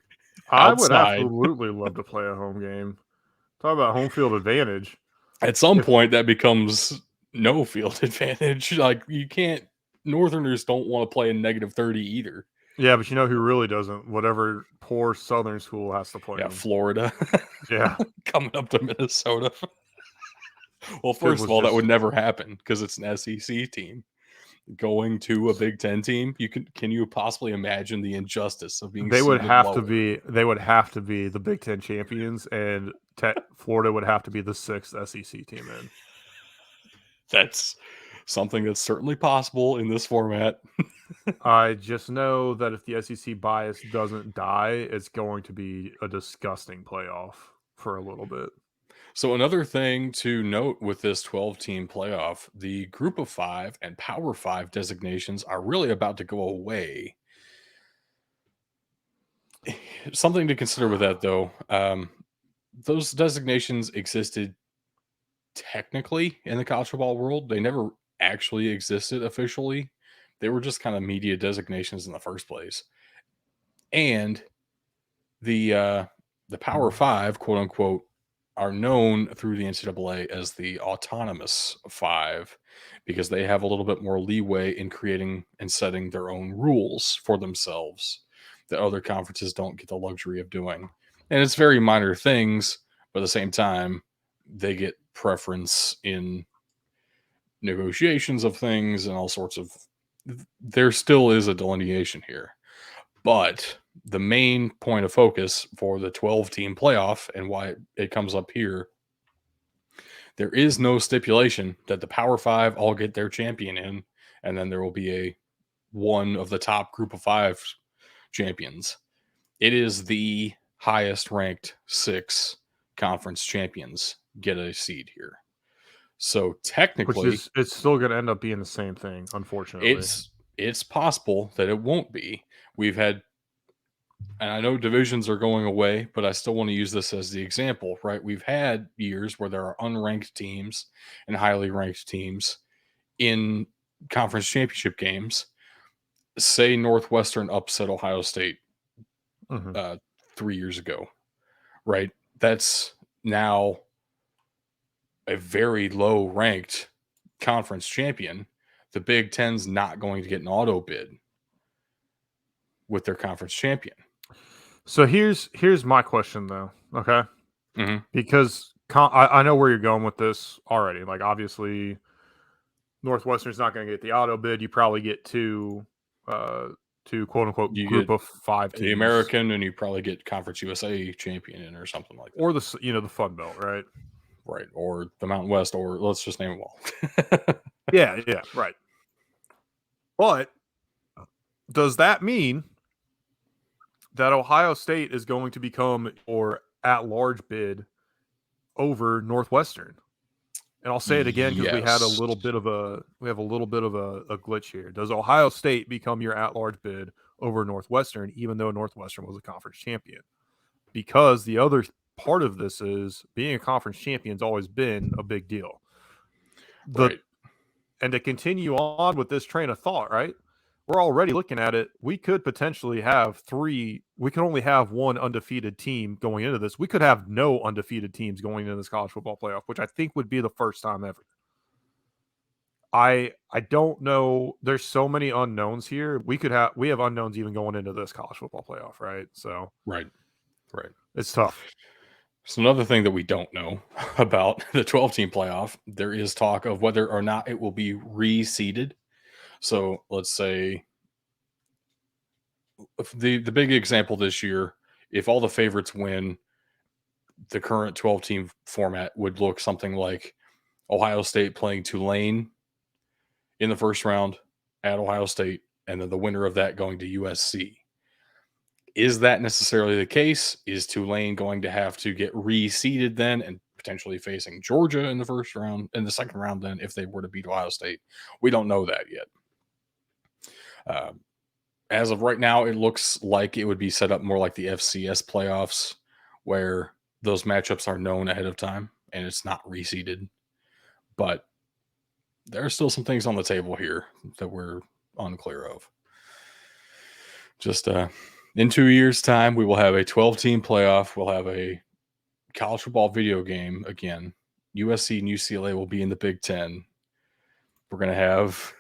I would outside. absolutely love to play a home game. Talk about home field advantage. At some If point, that becomes no field advantage. Like you can't. Northerners don't want to play in -30 either. Yeah, but you know who really doesn't? Whatever poor Southern school has to play Yeah, them. Florida Yeah, coming up to Minnesota. Well, because first of was all, that would just never happen because it's an SEC team going to a Big Ten team. Can you possibly imagine the injustice of being seated lower? they would have to be the Big Ten champions, and Florida would have to be the 6th SEC team in. That's something that's certainly possible in this format. I just know that if the SEC bias doesn't die, it's going to be a disgusting playoff for a little bit. So another thing to note with this 12-team playoff, the Group of 5 and Power 5 designations are really about to go away. Something to consider with that, though, those designations existed technically in the college football world. They never actually existed officially. They were just kind of media designations in the first place. And the Power 5, quote unquote, are known through the NCAA as the autonomous 5 because they have a little bit more leeway in creating and setting their own rules for themselves that other conferences don't get the luxury of doing. And it's very minor things, but at the same time, they get preference in negotiations of things and all sorts of. There still is a delineation here. But the main point of focus for the 12-team playoff and why it comes up here, there is no stipulation that the Power 5 all get their champion in, and then there will be one of the top group of 5 champions. It is the highest ranked 6 conference champions get a seed here. So technically, It's still going to end up being the same thing, unfortunately. it's possible that it won't be. We've had, and I know divisions are going away, but I still want to use this as the example, right? We've had years where there are unranked teams and highly ranked teams in conference championship games. Say Northwestern upset Ohio State Mm-hmm. 3 years ago, right? That's now a very low ranked conference champion. The Big Ten's not going to get an auto bid with their conference champion. So here's my question though, okay? Mm-hmm. Because I know where you're going with this already. Like obviously, Northwestern's not going to get the auto bid. You probably get two quote unquote You group get of 5 the teams, American, and you probably get Conference USA champion in or something like that, or the Fun Belt, right? right? Or the Mountain West, or let's just name them all. Yeah, right. But does that mean that Ohio State is going to become or at large bid over Northwestern? And I'll say it again because we have a Yes, little bit of a glitch here. Does Ohio State become your at large bid over Northwestern, even though Northwestern was a conference champion? Because the other part of this is being a conference champion's always been a big deal. right, And to continue on with this train of thought, right? We're already looking at it. We could potentially have we could only have one undefeated team going into this. We could have no undefeated teams going into this college football playoff, which I think would be the first time ever. I don't know. There's so many unknowns here. We have unknowns even going into this college football playoff, right? So right, right. it's tough. So another thing that we don't know about the 12-team playoff, there is talk of whether or not it will be reseeded. So let's say if the big example this year, if all the favorites win, the current 12-team format would look something like Ohio State playing Tulane in the first round at Ohio State, and then the winner of that going to USC. Is that necessarily the case? Is Tulane going to have to get reseeded then and potentially facing Georgia in the first round, in the second round, then if they were to beat Ohio State? We don't know that yet. As of right now, it looks like it would be set up more like the FCS playoffs, where those matchups are known ahead of time and it's not reseeded. But there are still some things on the table here that we're unclear of. Just in 2 years' time, we will have a 12-team playoff. We'll have a college football video game again. USC and UCLA will be in the Big Ten. We're going to have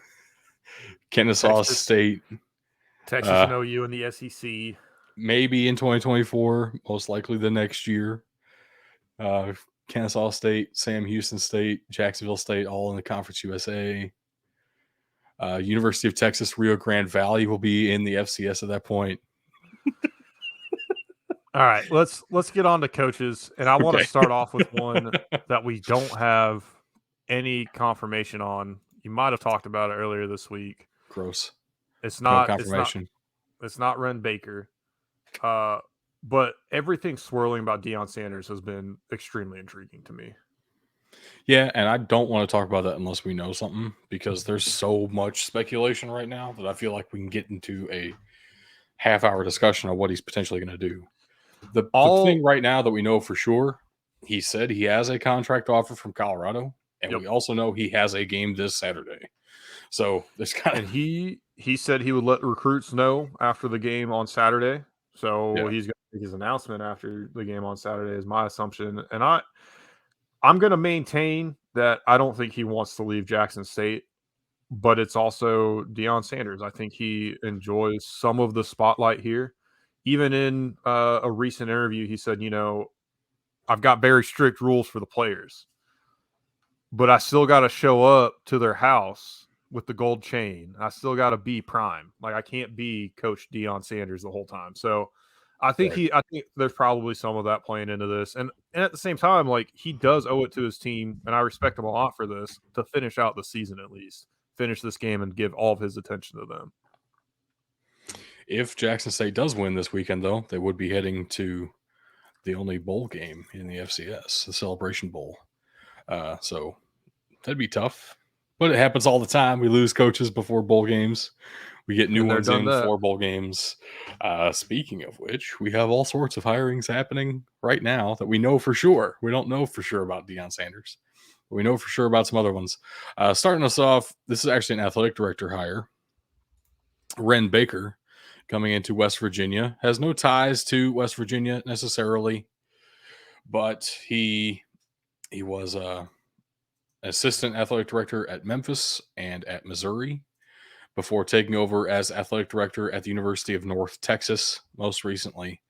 Kennesaw State. Texas and OU in the SEC. Maybe in 2024, most likely the next year. Kennesaw State, Sam Houston State, Jacksonville State, all in the Conference USA. University of Texas, Rio Grande Valley will be in the FCS at that point. All right, let's get on to coaches, and I want to start off with one that we don't have any confirmation on. You might have talked about it earlier this week. Gross. It's not no confirmation. It's not Ren Baker. But everything swirling about Deion Sanders has been extremely intriguing to me. Yeah, and I don't want to talk about that unless we know something, because there's so much speculation right now that I feel like we can get into a half-hour discussion of what he's potentially going to do. The thing right now that we know for sure, he said he has a contract offer from Colorado, and we also know he has a game this Saturday. So there's kind of... And he said he would let recruits know after the game on Saturday. So he's going to make his announcement after the game on Saturday is my assumption. And I'm going to maintain that I don't think he wants to leave Jackson State, but it's also Deion Sanders. I think he enjoys some of the spotlight here. Even in a recent interview, he said, I've got very strict rules for the players, but I still got to show up to their house with the gold chain. I still got to be prime. Like, I can't be Coach Deion Sanders the whole time. So I think I think there's probably some of that playing into this. And at the same time, like, he does owe it to his team, and I respect him a lot for this, to finish out the season at least. Finish this game and give all of his attention to them. If Jackson State does win this weekend, though, they would be heading to the only bowl game in the FCS, the Celebration Bowl. So that'd be tough. But it happens all the time. We lose coaches before bowl games. We get new ones in for bowl games. Speaking of which, we have all sorts of hirings happening right now that we know for sure. We don't know for sure about Deion Sanders. But we know for sure about some other ones. Starting us off, this is actually an athletic director hire. Ren Baker, coming into West Virginia, has no ties to West Virginia necessarily, but he was assistant athletic director at Memphis and at Missouri before taking over as athletic director at the University of North Texas most recently,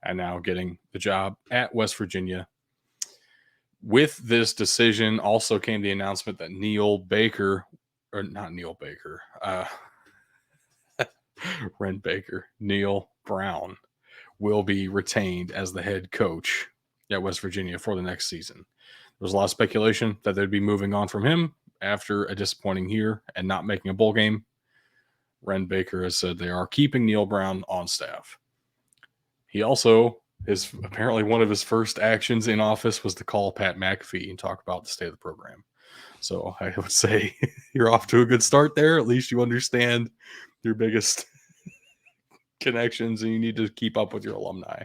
and now getting the job at West Virginia. With this decision also came the announcement that Ren Baker, Neil Brown, will be retained as the head coach at West Virginia for the next season. There was a lot of speculation that they'd be moving on from him after a disappointing year and not making a bowl game. Ren Baker has said they are keeping Neil Brown on staff. He also is apparently one of his first actions in office was to call Pat McAfee and talk about the state of the program. So I would say you're off to a good start there. At least you understand your biggest connections and you need to keep up with your alumni.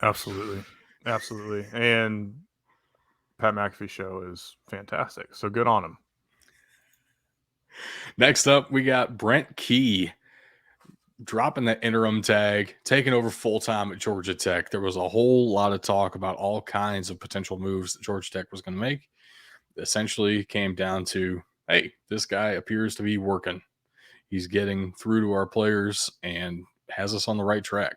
Absolutely. And Pat McAfee show is fantastic. So good on him. Next up, we got Brent Key dropping that interim tag, taking over full-time at Georgia Tech. There was a whole lot of talk about all kinds of potential moves that Georgia Tech was going to make. Essentially came down to, hey, this guy appears to be working. He's getting through to our players and has us on the right track.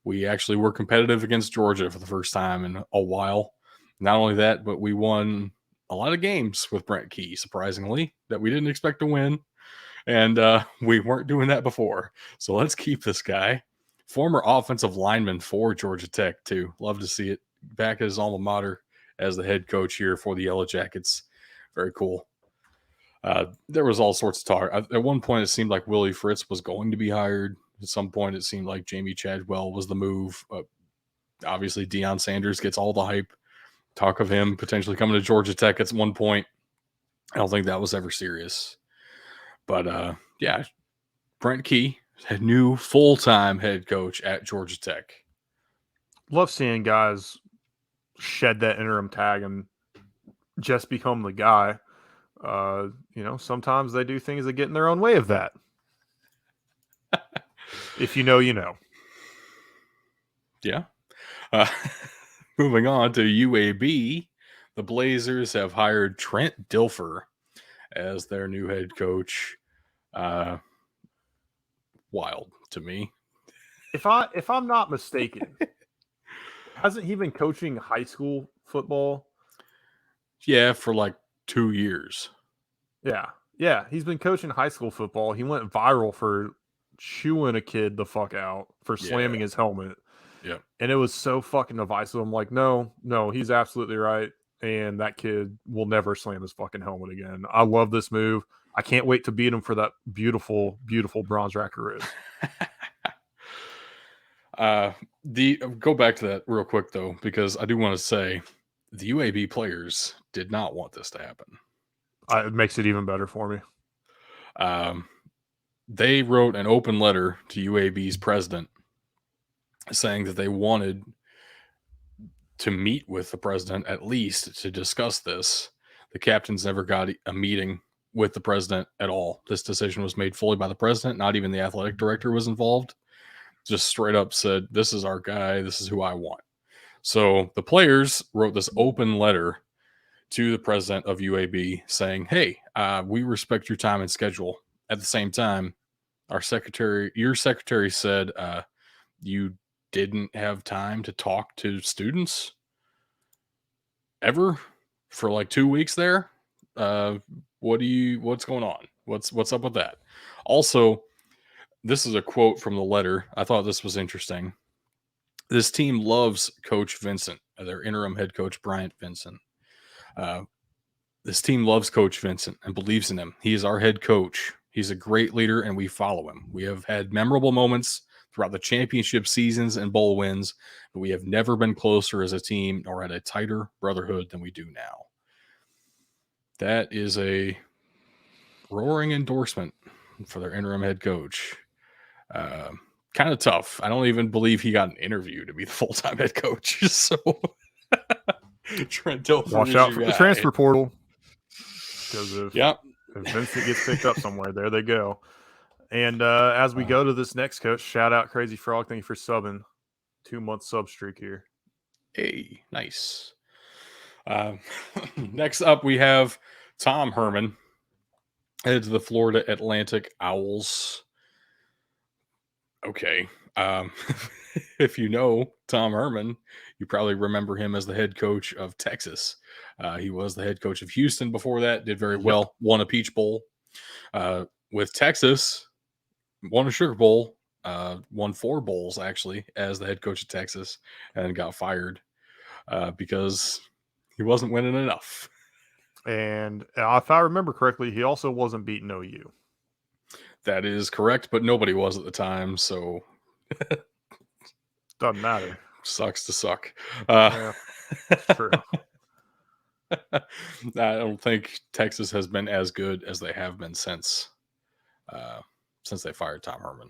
We actually were competitive against Georgia for the first time in a while. Not only that, but we won a lot of games with Brent Key, surprisingly, that we didn't expect to win. And we weren't doing that before. So let's keep this guy. Former offensive lineman for Georgia Tech, too. Love to see it. Back at his alma mater as the head coach here for the Yellow Jackets. Very cool. There was all sorts of talk. At one point, it seemed like Willie Fritz was going to be hired. At some point, it seemed like Jamie Chadwell was the move. Obviously, Deion Sanders gets all the hype. Talk of him potentially coming to Georgia Tech at one point. I don't think that was ever serious. But yeah, Brent Key, new full-time head coach at Georgia Tech. Love seeing guys shed that interim tag and just become the guy. Sometimes they do things that get in their own way of that. If you know, you know. Yeah. Moving on to UAB, the Blazers have hired Trent Dilfer as their new head coach. Wild to me. If I'm not mistaken, hasn't he been coaching high school football? Yeah, for like 2 years. Yeah, he's been coaching high school football. He went viral for chewing a kid the fuck out for slamming his helmet. Yep. And it was so fucking divisive. I'm like, no, he's absolutely right. And that kid will never slam his fucking helmet again. I love this move. I can't wait to beat him for that beautiful, beautiful bronze rack wrist. Go back to that real quick though, because I do want to say the UAB players did not want this to happen. It makes it even better for me. They wrote an open letter to UAB's president saying that they wanted to meet with the president at least to discuss this. The captains never got a meeting with the president at all. This decision was made fully by the president. Not even the athletic director was involved. Just straight up said, this is our guy. This is who I want. So the players wrote this open letter to the president of UAB saying, hey, we respect your time and schedule. At the same time, your secretary said you didn't have time to talk to students ever for like 2 weeks there. What's going on? What's up with that? Also, this is a quote from the letter. I thought this was interesting. This team loves Coach Vincent, their interim head coach, Bryant Vincent. This team loves Coach Vincent and believes in him. He is our head coach. He's a great leader, and we follow him. We have had memorable moments throughout the championship seasons and bowl wins, but we have never been closer as a team or had a tighter brotherhood than we do now. That is a roaring endorsement for their interim head coach. Kind of tough. I don't even believe he got an interview to be the full-time head coach. So Trent Dilfer, watch out for the transfer portal. Because if Vincent gets picked up somewhere, there they go. And as we go to this next coach, shout out Crazy Frog. Thank you for subbing. 2-month sub streak here. Hey, nice. Next up, we have Tom Herman, headed to the Florida Atlantic Owls. Okay. If you know Tom Herman, you probably remember him as the head coach of Texas. He was the head coach of Houston before that, did very well, won a Peach Bowl. With Texas, won a Sugar Bowl, won 4 bowls actually as the head coach of Texas, and then got fired because he wasn't winning enough. And if I remember correctly, he also wasn't beating OU. That is correct, but nobody was at the time, so doesn't matter. Sucks to suck. Yeah, that's true. I don't think Texas has been as good as they have been since they fired Tom Herman.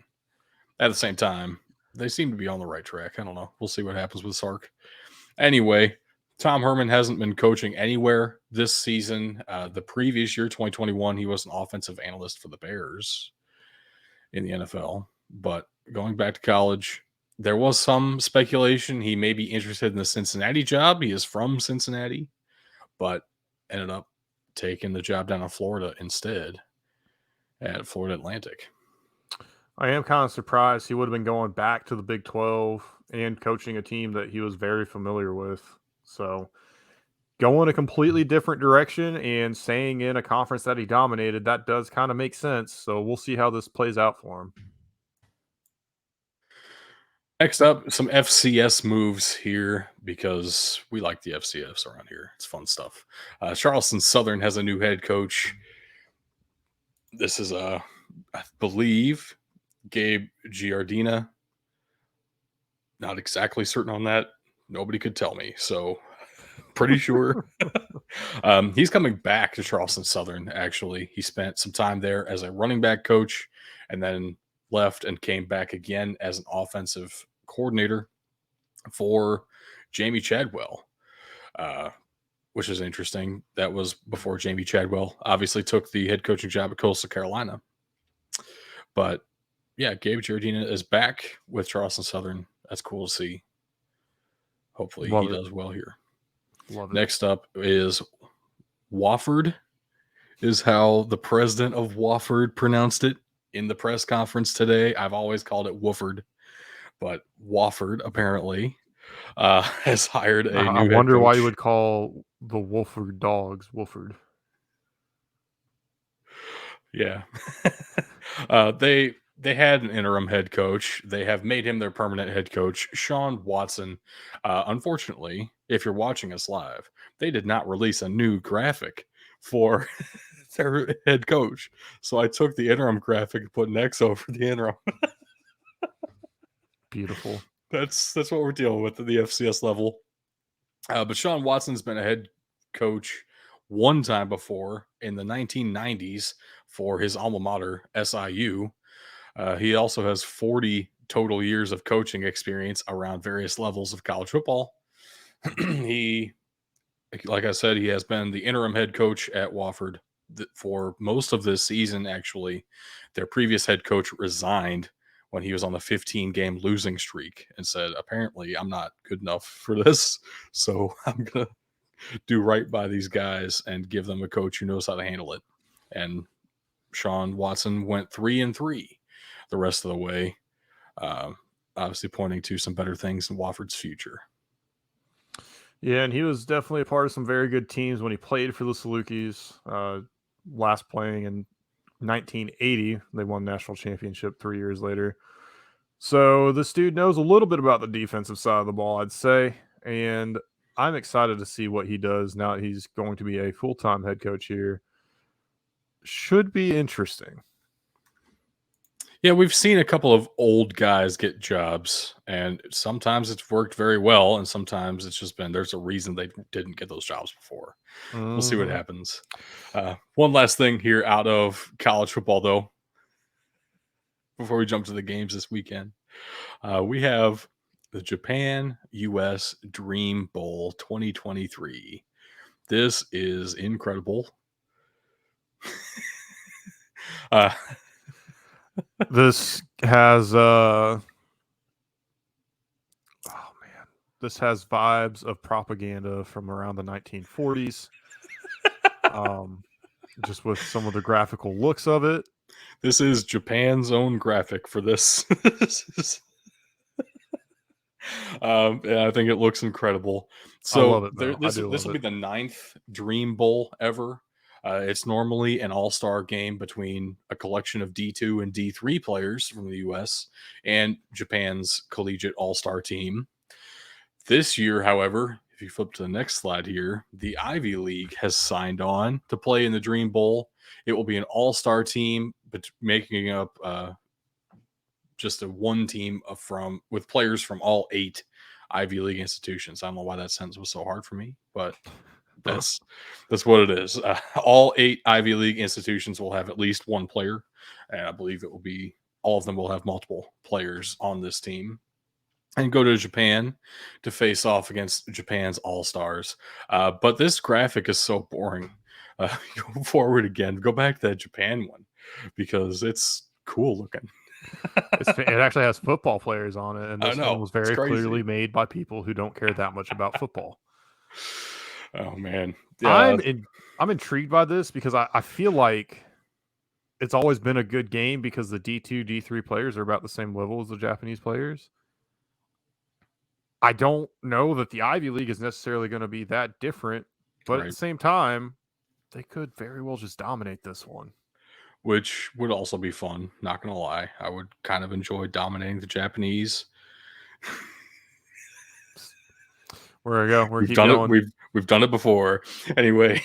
At the same time, they seem to be on the right track. I don't know. We'll see what happens with Sark. Anyway, Tom Herman hasn't been coaching anywhere this season. The previous year, 2021, he was an offensive analyst for the Bears in the NFL. But going back to college, there was some speculation he may be interested in the Cincinnati job. He is from Cincinnati, but ended up taking the job down in Florida instead at Florida Atlantic. I am kind of surprised he would have been going back to the Big 12 and coaching a team that he was very familiar with. So going a completely different direction and staying in a conference that he dominated, that does kind of make sense. So we'll see how this plays out for him. Next up, some FCS moves here because we like the FCS around here. It's fun stuff. Charleston Southern has a new head coach. This is I believe, Gabe Giardina. Not exactly certain on that. Nobody could tell me. So pretty sure. He's coming back to Charleston Southern, actually. He spent some time there as a running back coach and then left and came back again as an offensive coordinator for Jamie Chadwell, which is interesting. That was before Jamie Chadwell obviously took the head coaching job at Coastal Carolina. But yeah, Gabe Giardina is back with Charleston Southern. That's cool to see. Hopefully he does well here. Love it. Next up is Wofford, is how the president of Wofford pronounced it in the press conference today. I've always called it Wooford, but Wofford apparently has hired a I new head wonder coach. why you would call the Wolford dogs Wolford. Yeah. They had an interim head coach. They have made him their permanent head coach, Sean Watson. Unfortunately, if you're watching us live, they did not release a new graphic for their head coach. So I took the interim graphic and put an X over the interim. Beautiful. That's what we're dealing with at the FCS level. But Sean Watson's been a head coach one time before in the 1990s for his alma mater, SIU. He also has 40 total years of coaching experience around various levels of college football. He, like I said, he has been the interim head coach at Wofford for most of this season, actually. Their previous head coach resigned when he was on the 15-game losing streak and said, apparently, I'm not good enough for this. So I'm going to do right by these guys and give them a coach who knows how to handle it. And Sean Watson went 3-3 the rest of the way, obviously pointing to some better things in Wofford's future. Yeah, and he was definitely a part of some very good teams when he played for the Salukis. Last playing in 1980, they won national championship 3 years later. So this dude knows a little bit about the defensive side of the ball, I'd say, and I'm excited to see what he does now that he's going to be a full-time head coach here. Should be interesting. Yeah, we've seen a couple of old guys get jobs, and sometimes it's worked very well, and sometimes it's just been there's a reason they didn't get those jobs before. We'll see what happens. One last thing here out of college football, though, before we jump to the games this weekend. We have the Japan US Dream Bowl 2023. This is incredible. This has this has vibes of propaganda from around the 1940s. Just with some of the graphical looks of it. This is Japan's own graphic for this. And I think it looks incredible. So I love it, though. this will be the 9th Dream Bowl ever. It's normally an all-star game between a collection of D2 and D3 players from the US and Japan's collegiate all-star team. This year, however, if you flip to the next slide here, the Ivy League has signed on to play in the Dream Bowl. It will be an all-star team, but making up just a one team with players from all 8 Ivy League institutions. I don't know why that sentence was so hard for me, but that's what it is. All 8 Ivy League institutions will have at least one player, and I believe it will be all of them will have multiple players on this team. And go to Japan to face off against Japan's all-stars. But this graphic is so boring. Go forward again. Go back to that Japan one because it's cool looking. It actually has football players on it, and this one was very crazy. clearly made by people who don't care that much about football. Oh man, yeah. I'm intrigued by this because I feel like it's always been a good game because the D2, D3 players are about the same level as the Japanese players. I don't know that the Ivy League is necessarily going to be that different, but at the Right. same time, they could very well just dominate this one. Which would also be fun. Not gonna lie, I would kind of enjoy dominating the Japanese. Where we go? We're We've keep done it. going. We've done it before. Anyway,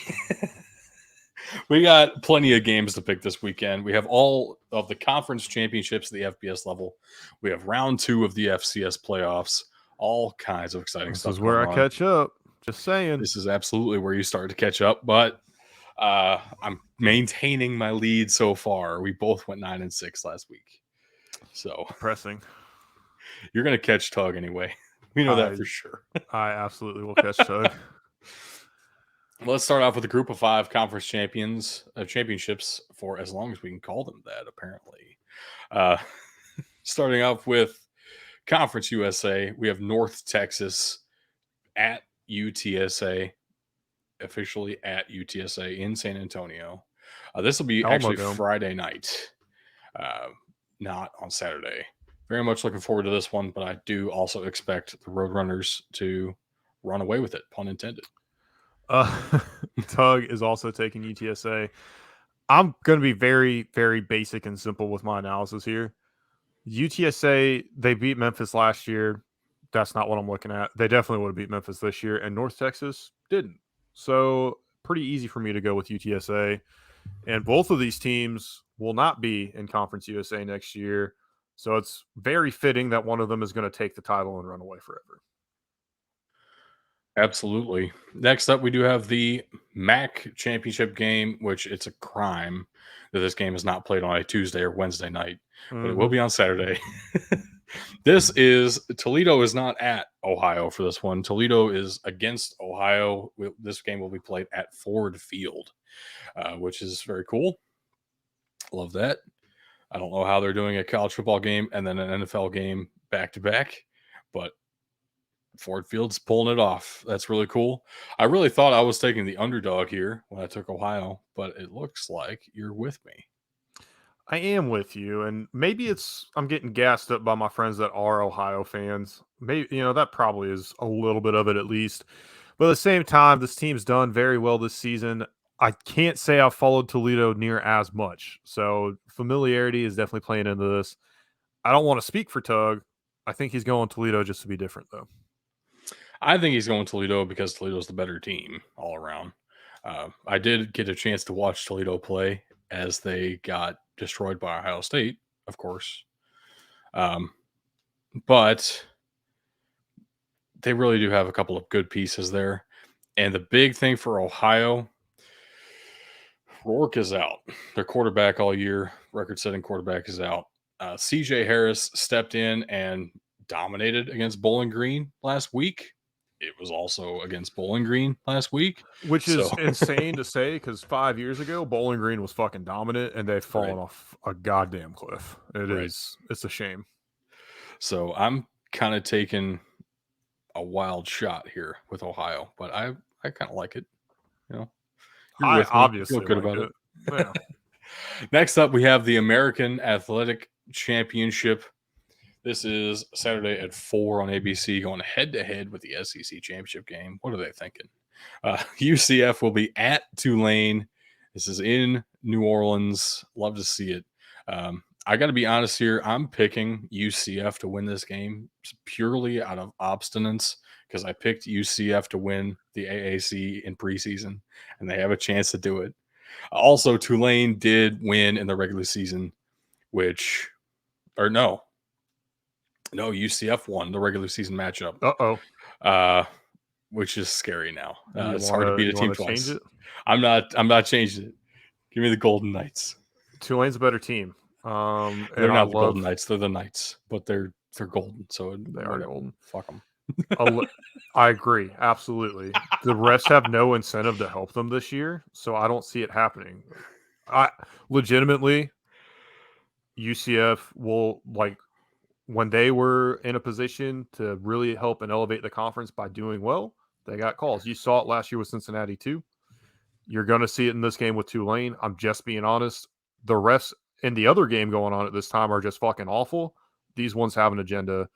we got plenty of games to pick this weekend. We have all of the conference championships at the FBS level. We have round 2 of the FCS playoffs. All kinds of exciting This stuff is where going I on. catch up. Just saying. This is absolutely where you start to catch up, but I'm maintaining my lead so far. We both went 9-6 last week, so Depressing. you're gonna catch Tug anyway. We know that I for sure. I absolutely will catch Tug. Let's start off with a group of 5 conference championships for as long as we can call them that. Apparently, uh, starting off with Conference USA, we have North Texas at UTSA, officially at UTSA in San Antonio. This will be Alamo actually Dome. Friday night, uh, not on Saturday. Very much looking forward to this one, but I do also expect the Roadrunners to run away with it, pun intended. Tug is also taking UTSA. I'm going to be very, very basic and simple with my analysis here. UTSA, they beat Memphis last year. That's not what I'm looking at. They definitely would have beat Memphis this year, and North Texas didn't. So, pretty easy for me to go with UTSA. And both of these teams will not be in Conference USA next year. So, it's very fitting that one of them is going to take the title and run away forever. Absolutely. Next up, we do have the MAC championship game, which it's a crime that this game is not played on a Tuesday or Wednesday night, but it will Mm-hmm. be on Saturday. This is Toledo is not at Ohio for this one. Toledo is against Ohio. This game will be played at Ford Field, which is very cool. Love that. I don't know how they're doing a college football game and then an NFL game back to back, but Ford Field's pulling it off. That's really cool. I really thought I was taking the underdog here when I took Ohio, but it looks like you're with me. I am with you, and maybe I'm getting gassed up by my friends that are Ohio fans. Maybe that probably is a little bit of it at least. But at the same time, this team's done very well this season. I can't say I've followed Toledo near as much, so familiarity is definitely playing into this. I don't want to speak for Tug. I think he's going Toledo just to be different, though. I think he's going Toledo because Toledo's the better team all around. I did get a chance to watch Toledo play as they got destroyed by Ohio State, of course. But they really do have a couple of good pieces there. And the big thing for Ohio, Rourke is out. Their quarterback all year, record-setting quarterback, is out. CJ Harris stepped in and dominated against Bowling Green last week. It was also against Bowling Green last week. Which So is insane to say because 5 years ago, Bowling Green was fucking dominant, and they've fallen right, off a goddamn cliff. right. It's a shame. So I'm kind of taking a wild shot here with Ohio, but I kind of like it. You know, you're I with me. Feel obviously good like about it. it. Yeah. Next up, we have the American Athletic Championship. This is Saturday at 4 on ABC, going head to head with the SEC championship game. What are they thinking? UCF will be at Tulane. This is in New Orleans. Love to see it. I got to be honest here. I'm picking UCF to win this game purely out of obstinance because I picked UCF to win the AAC in preseason, and they have a chance to do it. Also, Tulane did win in the regular season, no, UCF won the regular season matchup, Uh-oh. uh, which is scary now. It's hard to beat a You team wanna change twice. it? I'm not changing it. Give me the Golden Knights. Tulane's a better team. They're And I not the Golden love Knights. They're the Knights, but they're golden. So they are whatever. golden. Fuck them. I agree, absolutely. The refs have no incentive to help them this year, so I don't see it happening. I legitimately UCF will when they were in a position to really help and elevate the conference by doing well, they got calls. You saw it last year with Cincinnati too. You're going to see it in this game with Tulane. I'm just being honest. The refs in the other game going on at this time are just fucking awful. These ones have an agenda.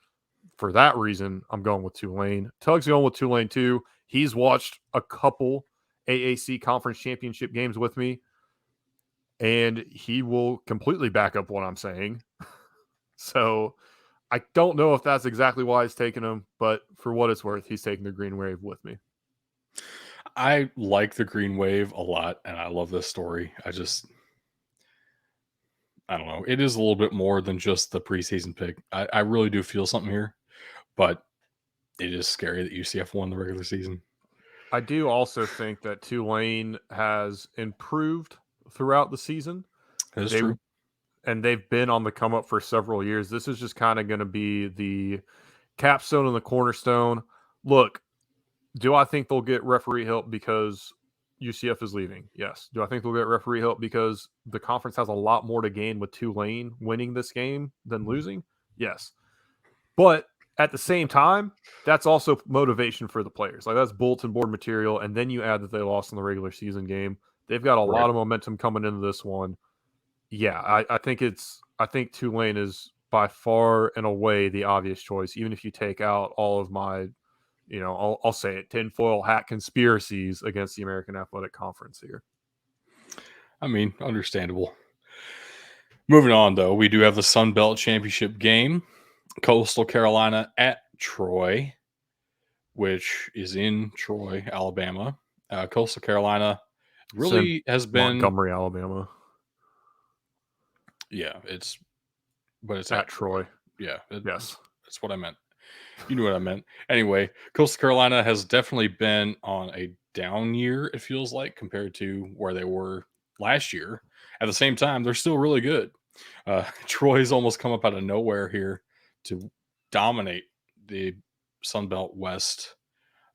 for that reason, I'm going with Tulane. Tug's going with Tulane too. He's watched a couple AAC conference championship games with me, and he will completely back up what I'm saying. So I don't know if that's exactly why he's taking him, but for what it's worth, he's taking the Green Wave with me. I like the Green Wave a lot, and I love this story. I don't know. It is a little bit more than just the preseason pick. I really do feel something here, but it is scary that UCF won the regular season. I do also think that Tulane has improved throughout the season. That is They true. and they've been on the come up for several years. This is just kind of going to be the capstone and the cornerstone. Look, do I think they'll get referee help because UCF is leaving? Yes. Do I think they'll get referee help because the conference has a lot more to gain with Tulane winning this game than losing? Yes. But at the same time, that's also motivation for the players. Like that's bulletin board material. And then you add that they lost in the regular season game. They've got a lot of momentum coming into this one. Yeah, I think Tulane is by far and away the obvious choice, even if you take out all of my, I'll say it, tinfoil hat conspiracies against the American Athletic Conference here. I mean, understandable. Moving on, though, we do have the Sun Belt Championship game. Coastal Carolina at Troy, which is in Troy, Alabama. Coastal Carolina really has been Montgomery, Alabama. Yeah, but it's at Troy. Yeah, yes, that's what I meant. You knew what I meant. Anyway, Coastal Carolina has definitely been on a down year, it feels like, compared to where they were last year. At the same time, they're still really good. Troy's almost come up out of nowhere here to dominate the Sun Belt West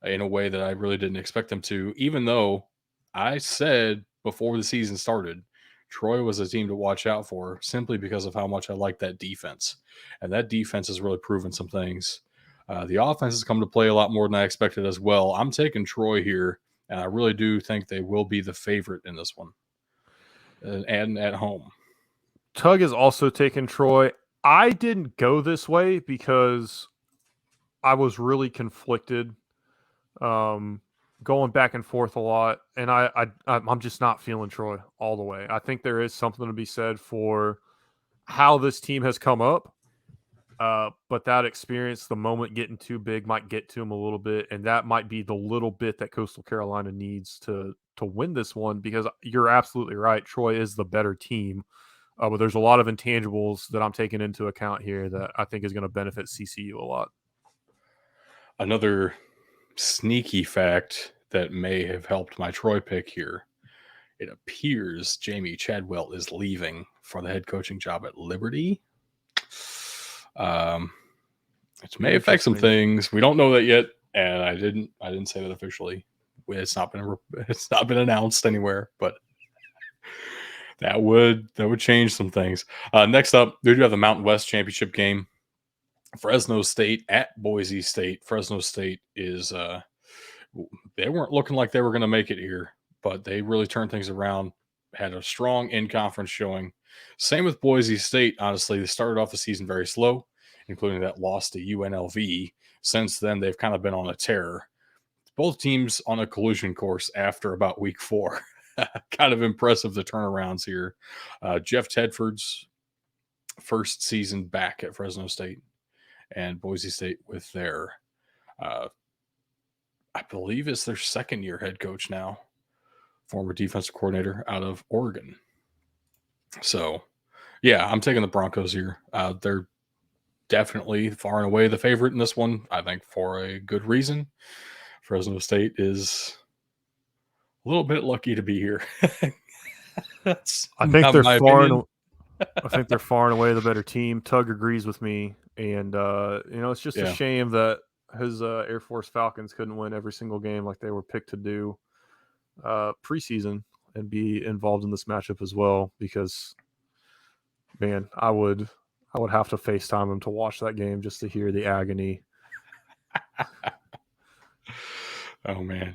in a way that I really didn't expect them to, even though I said before the season started, Troy was a team to watch out for simply because of how much I like that defense. And that defense has really proven some things. The offense has come to play a lot more than I expected as well. I'm taking Troy here, and I really do think they will be the favorite in this one. And at home. Tug is also taking Troy. I didn't go this way because I was really conflicted, going back and forth a lot, and I'm just not feeling Troy all the way. I think there is something to be said for how this team has come up, but that experience, the moment getting too big, might get to him a little bit, and that might be the little bit that Coastal Carolina needs to win this one. Because you're absolutely right, Troy is the better team. But there's a lot of intangibles that I'm taking into account here that I think is going to benefit CCU a lot. Another sneaky fact that may have helped my Troy pick here. It appears Jamie Chadwell is leaving for the head coaching job at Liberty. Which may affect some things. We don't know that yet, and I didn't say that officially. It's not been announced anywhere, but that would change some things. Next up, we do have the Mountain West Championship game. Fresno State at Boise State. Fresno State is they weren't looking like they were going to make it here, but they really turned things around. Had a strong in-conference showing. Same with Boise State. Honestly, they started off the season very slow, including that loss to UNLV. Since then, they've kind of been on a tear. Both teams on a collision course after about week 4. Kind of impressive, the turnarounds here. Jeff Tedford's first season back at Fresno State, and Boise State with their, I believe it's their second year head coach now, former defensive coordinator out of Oregon. So, yeah, I'm taking the Broncos here. They're definitely far and away the favorite in this one, I think, for a good reason. Fresno State is a little bit lucky to be here. I think they're far and away the better team. Tug agrees with me, and it's just a shame that his Air Force Falcons couldn't win every single game like they were picked to do preseason and be involved in this matchup as well. Because, man, I would have to FaceTime them to watch that game just to hear the agony. Oh, man.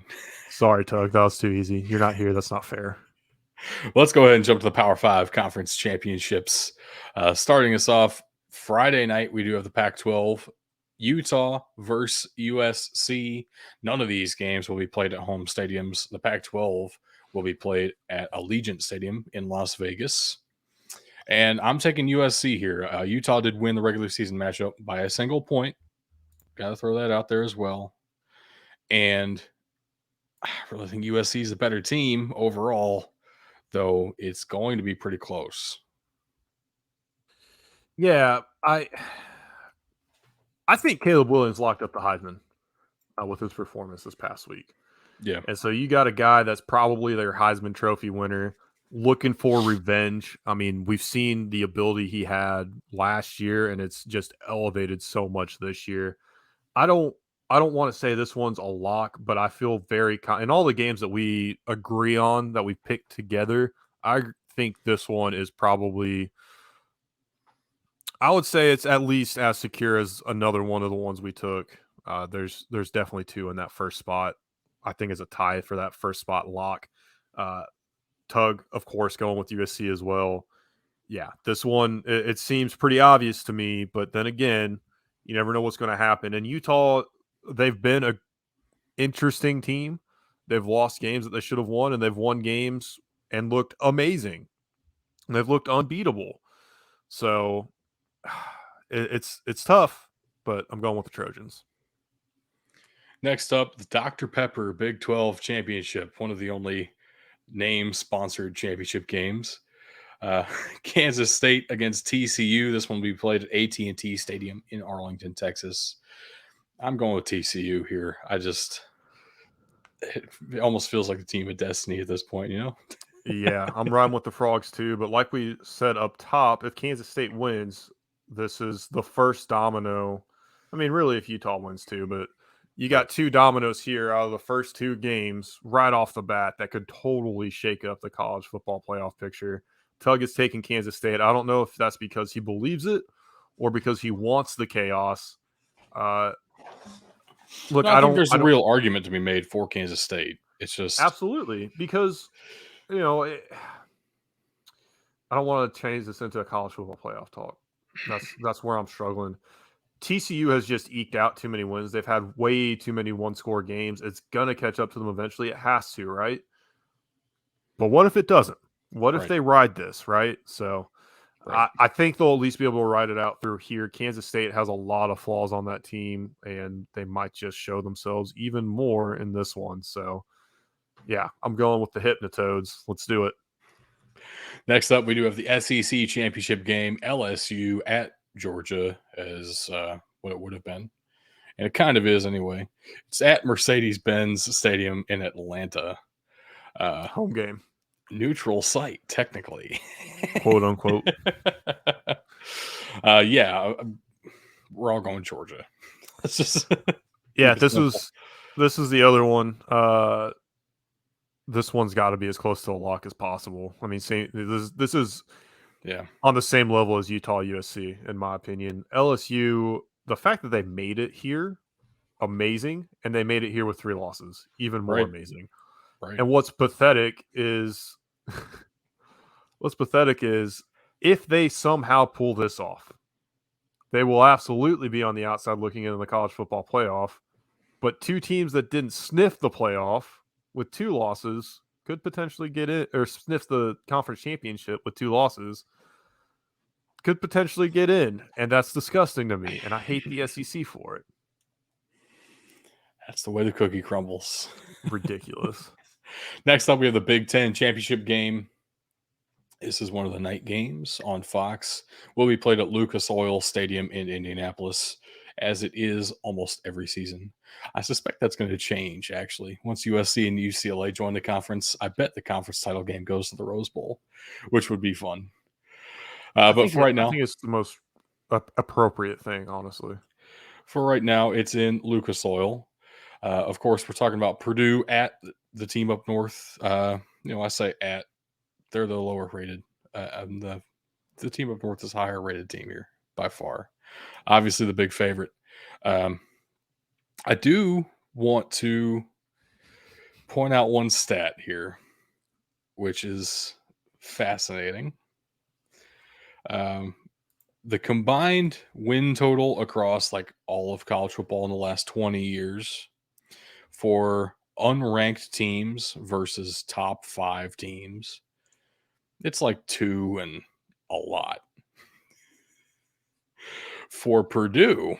Sorry, Tug. That was too easy. You're not here. That's not fair. Let's go ahead and jump to the Power 5 Conference Championships. Starting us off, Friday night, we do have the Pac-12 Utah versus USC. None of these games will be played at home stadiums. The Pac 12 will be played at Allegiant Stadium in Las Vegas. And I'm taking USC here. Utah did win the regular season matchup by a single point. Got to throw that out there as well. And I really think USC is a better team overall, though it's going to be pretty close. Yeah, I think Caleb Williams locked up the Heisman with his performance this past week. Yeah. And so you got a guy that's probably their Heisman Trophy winner looking for revenge. I mean, we've seen the ability he had last year, and it's just elevated so much this year. I don't want to say this one's a lock, but I feel very in all the games that we agree on that we picked together, I think this one is probably, I would say it's at least as secure as another one of the ones we took. There's definitely two in that first spot. I think it's a tie for that first spot lock. Tug, of course, going with USC as well. Yeah, this one, it seems pretty obvious to me, but then again, you never know what's going to happen. And Utah, they've been a interesting team. They've lost games that they should have won, and they've won games and looked amazing. And they've looked unbeatable. So it's tough, but I'm going with the Trojans. Next up, the Dr. Pepper Big 12 Championship, one of the only name-sponsored championship games. Kansas State against TCU. This one will be played at AT&T Stadium in Arlington, Texas. I'm going with TCU here. It almost feels like a team of destiny at this point, you know? Yeah, I'm riding with the Frogs too. But like we said up top, if Kansas State wins, this is the first domino. I mean, really, if Utah wins too, but you got two dominoes here out of the first two games right off the bat that could totally shake up the college football playoff picture. Tug is taking Kansas State. I don't know if that's because he believes it or because he wants the chaos. Look, No, I think there's a real argument to be made for Kansas State. It's just absolutely because you know. I don't want to change this into a college football playoff talk. That's where I'm struggling. TCU has just eked out too many wins. They've had way too many one-score games. It's gonna catch up to them eventually. It has to, right? But what if it doesn't? What if they ride this, right? So I think they'll at least be able to ride it out through here. Kansas State has a lot of flaws on that team, and they might just show themselves even more in this one. So yeah, I'm going with the Hypnotoads. Let's do it. Next up, we do have the SEC championship game, LSU at Georgia, as what it would have been. And it kind of is anyway. It's at Mercedes-Benz Stadium in Atlanta. Home game. Neutral site, technically. Quote unquote. Yeah, we're all going Georgia. It's just yeah, this is the other one. This one's got to be as close to a lock as possible. I mean, this is on the same level as Utah USC, in my opinion. LSU, the fact that they made it here, amazing, and they made it here with 3 losses, even more amazing. Right. And what's pathetic is if they somehow pull this off, they will absolutely be on the outside looking into the college football playoff. But 2 teams that didn't sniff the playoff with 2 losses could potentially get it, or sniff the conference championship with 2 losses, could potentially get in. And that's disgusting to me. And I hate the SEC for it. That's the way the cookie crumbles. Ridiculous. Next up, we have the Big Ten championship game. This is one of the night games on Fox. Will be played at Lucas Oil Stadium in Indianapolis, as it is almost every season. I suspect that's going to change, actually. Once USC and UCLA join the conference, I bet the conference title game goes to the Rose Bowl, which would be fun. But for right now, I think it's the most appropriate thing, honestly. For right now, it's in Lucas Oil. Of course, we're talking about Purdue at the team up north. I say at. They're the lower rated. The team up north is higher rated team here by far. Obviously, the big favorite. I do want to point out one stat here, which is fascinating. the combined win total across like all of college football in the last 20 years for unranked teams versus top 5 teams, it's like 2 and a lot. For Purdue,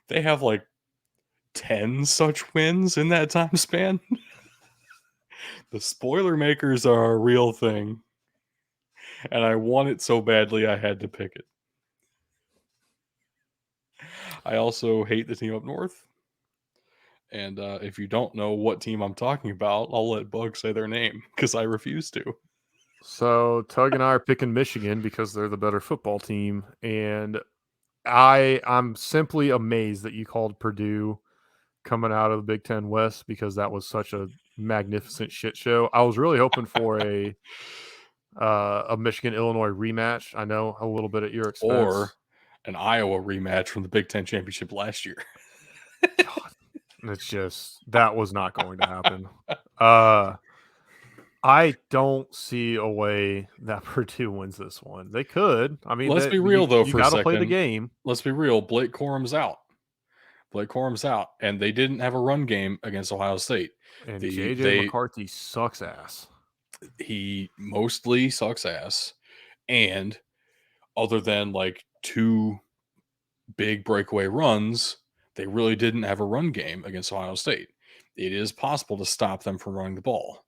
they have like 10 such wins in that time span. The spoiler makers are a real thing. And I want it so badly I had to pick it. I also hate the team up north. And if you don't know what team I'm talking about, I'll let Bug say their name because I refuse to. So Tug and I are picking Michigan because they're the better football team, and I'm simply amazed that you called Purdue coming out of the Big Ten West because that was such a magnificent shit show. I was really hoping for a Michigan Illinois rematch. I know a little bit at your expense. Or an Iowa rematch from the Big Ten championship last year. God, it's just that was not going to happen. I don't see a way that Purdue wins this one. They could. I mean, Let's be real though you for a got to second. play the game. Let's be real. Blake Corum's out. And they didn't have a run game against Ohio State. And JJ McCarthy sucks ass. He mostly sucks ass. And other than like 2 big breakaway runs, they really didn't have a run game against Ohio State. It is possible to stop them from running the ball.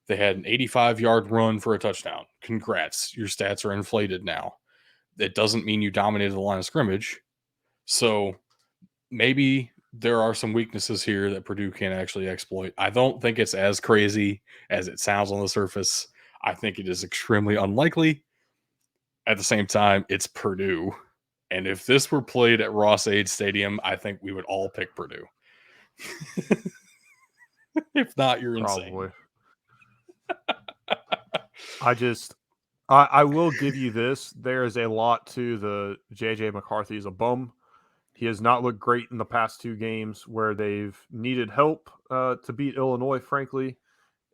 They had an 85-yard run for a touchdown. Congrats. Your stats are inflated now. That doesn't mean you dominated the line of scrimmage. So maybe there are some weaknesses here that Purdue can actually exploit. I don't think it's as crazy as it sounds on the surface. I think it is extremely unlikely. At the same time, it's Purdue. And if this were played at Ross-Ade Stadium, I think we would all pick Purdue. If not, you're Probably. insane. I will give you this. There is a lot to the JJ McCarthy is a bum. He has not looked great in the past 2 games where they've needed help to beat Illinois, frankly.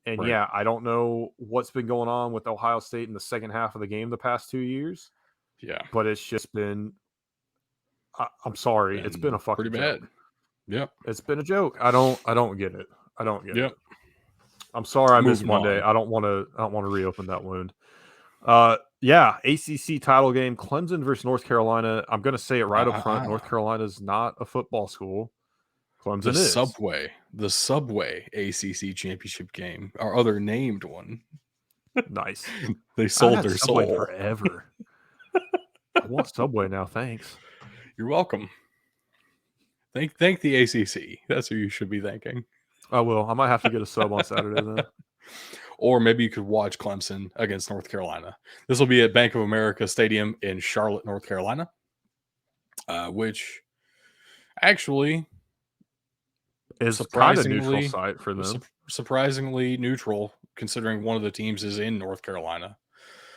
And Right. yeah, I don't know what's been going on with Ohio State in the second half of the game the past 2 years. Yeah. But it's just been, I'm sorry, it's been a fucking pretty bad. joke. Yep. It's been a joke. I don't get it. I don't get Yep. it. I'm sorry I missed Moving Monday. on. I don't want to reopen that wound. Yeah, ACC title game, Clemson versus North Carolina. I'm going to say it right up front. North Carolina is not a football school. Clemson is. The Subway ACC championship game, our other named one. Nice. They sold their Subway soul forever. I want Subway now. Thanks. You're welcome. Thank the ACC. That's who you should be thanking. I will. I might have to get a sub on Saturday then. Or maybe you could watch Clemson against North Carolina. This will be at Bank of America Stadium in Charlotte, North Carolina, which actually is kind of neutral site for them. Surprisingly neutral, considering one of the teams is in North Carolina.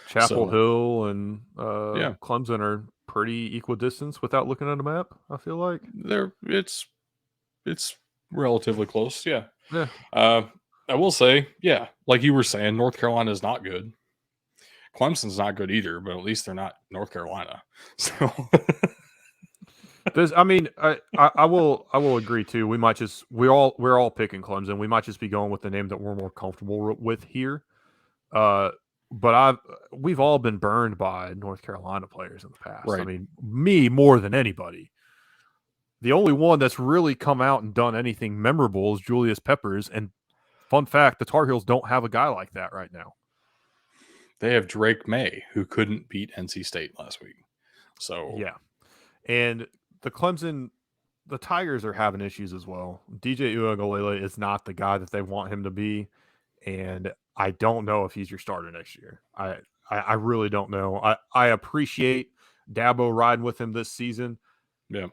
Chapel Hill and Clemson are pretty equidistant without looking at a map. I feel like it's relatively close. Yeah. Yeah. I will say, yeah, like you were saying, North Carolina is not good. Clemson's not good either, but at least they're not North Carolina. So, I will agree too. We're all picking Clemson. We might just be going with the name that we're more comfortable with here. But we've all been burned by North Carolina players in the past. Right. I mean, me more than anybody. The only one that's really come out and done anything memorable is Julius Peppers. And fun fact, the Tar Heels don't have a guy like that right now. They have Drake May, who couldn't beat NC State last week. So yeah. And the Tigers are having issues as well. DJ Uiagalelei is not the guy that they want him to be. And I don't know if he's your starter next year. I really don't know. I appreciate Dabo riding with him this season. Yeah.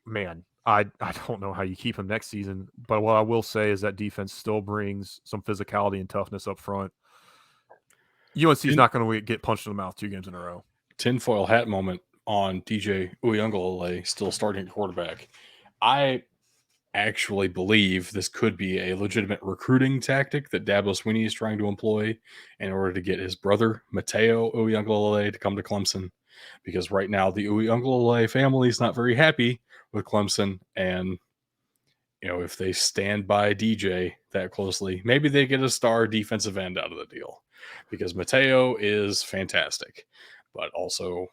Man, I don't know how you keep him next season. But what I will say is that defense still brings some physicality and toughness up front. UNC is not going to get punched in the mouth 2 games in a row. Tinfoil hat moment on DJ Uiagalelei still starting at quarterback. I actually believe this could be a legitimate recruiting tactic that Dabo Swinney is trying to employ in order to get his brother, Mateo Uiagalelei, to come to Clemson. because right now the Uiagalelei family is not very happy with Clemson, and if they stand by DJ that closely, maybe they get a star defensive end out of the deal, because Mateo is fantastic, but also,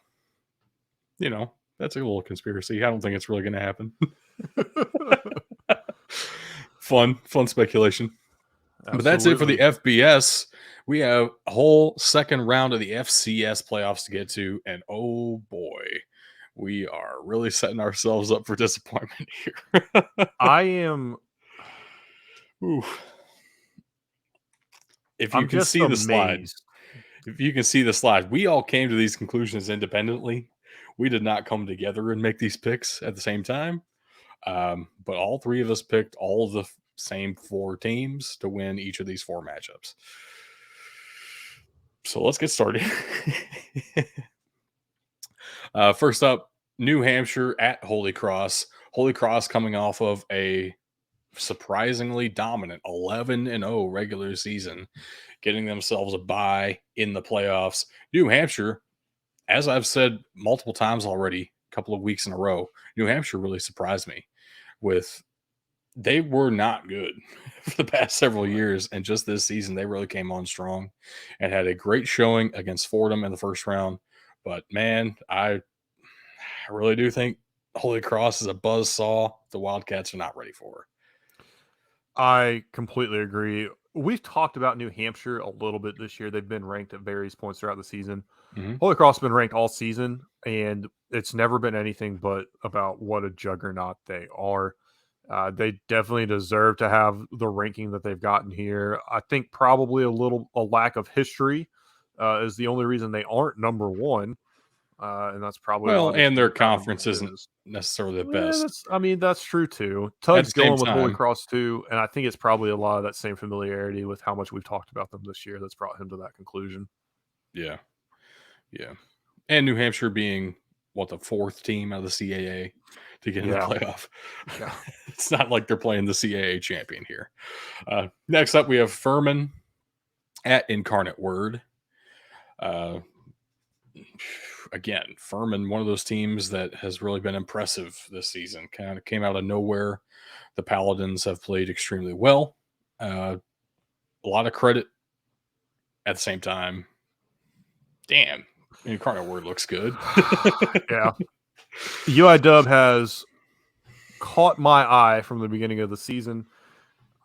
that's a little conspiracy. I don't think it's really going to happen. Fun speculation. But that's it for the FBS. We have a whole second round of the FCS playoffs to get to, and oh boy, we are really setting ourselves up for disappointment here. I am. Oof. If you I'm can just see the slide, amazed. we all came to these conclusions independently. We did not come together and make these picks at the same time. But all three of us picked all of the same 4 teams to win each of these 4 matchups. So let's get started. First up, New Hampshire at Holy Cross. Holy Cross coming off of a surprisingly dominant 11-0 regular season, getting themselves a bye in the playoffs. New Hampshire, as I've said multiple times already, a couple of weeks in a row, New Hampshire really surprised me with they were not good for the past several years, and just this season they really came on strong and had a great showing against Fordham in the first round. But man, I really do think Holy Cross is a buzzsaw the Wildcats are not ready for. I completely agree. We've talked about New Hampshire a little bit this year. They've been ranked at various points throughout the season. Mm-hmm. Holy Cross has been ranked all season, and it's never been anything but about what a juggernaut they are. They definitely deserve to have the ranking that they've gotten here. I think probably a lack of history is the only reason they aren't number 1. And that's probably a lot And their of conference isn't necessarily the best. That's true too. At Tug's the same going with Holy time, Cross too, and I think it's probably a lot of that same familiarity with how much we've talked about them this year that's brought him to that conclusion. Yeah. And New Hampshire being the 4th team out of the CAA to get in the playoff. Yeah. It's not like they're playing the CAA champion here. Next up, we have Furman at Incarnate Word. Again, Furman, one of those teams that has really been impressive this season. Kind of came out of nowhere. The Paladins have played extremely well. A lot of credit at the same time. Damn, Incarnate Word looks good. Yeah. UIW has caught my eye from the beginning of the season.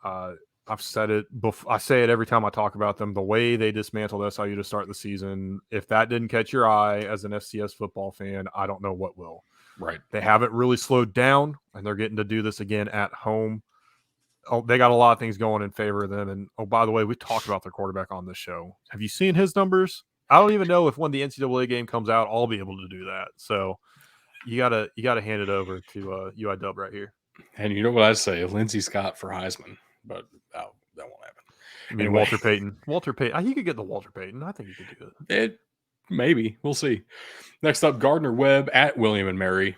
I've said it before. I say it every time I talk about them. The way they dismantled SIU to start the season, if that didn't catch your eye as an FCS football fan, I don't know what will. Right. They haven't really slowed down, and they're getting to do this again at home. Oh, they got a lot of things going in favor of them. And oh, by the way, we talked about their quarterback on this show. Have you seen his numbers? I don't even know if when the NCAA game comes out, I'll be able to do that. So you gotta hand it over to UIW right here. And you know what I say, Lindsey Scott for Heisman, but that won't happen. I mean, anyway. Walter Payton. He could get the Walter Payton. I think he could do it. Maybe. We'll see. Next up, Gardner Webb at William and Mary.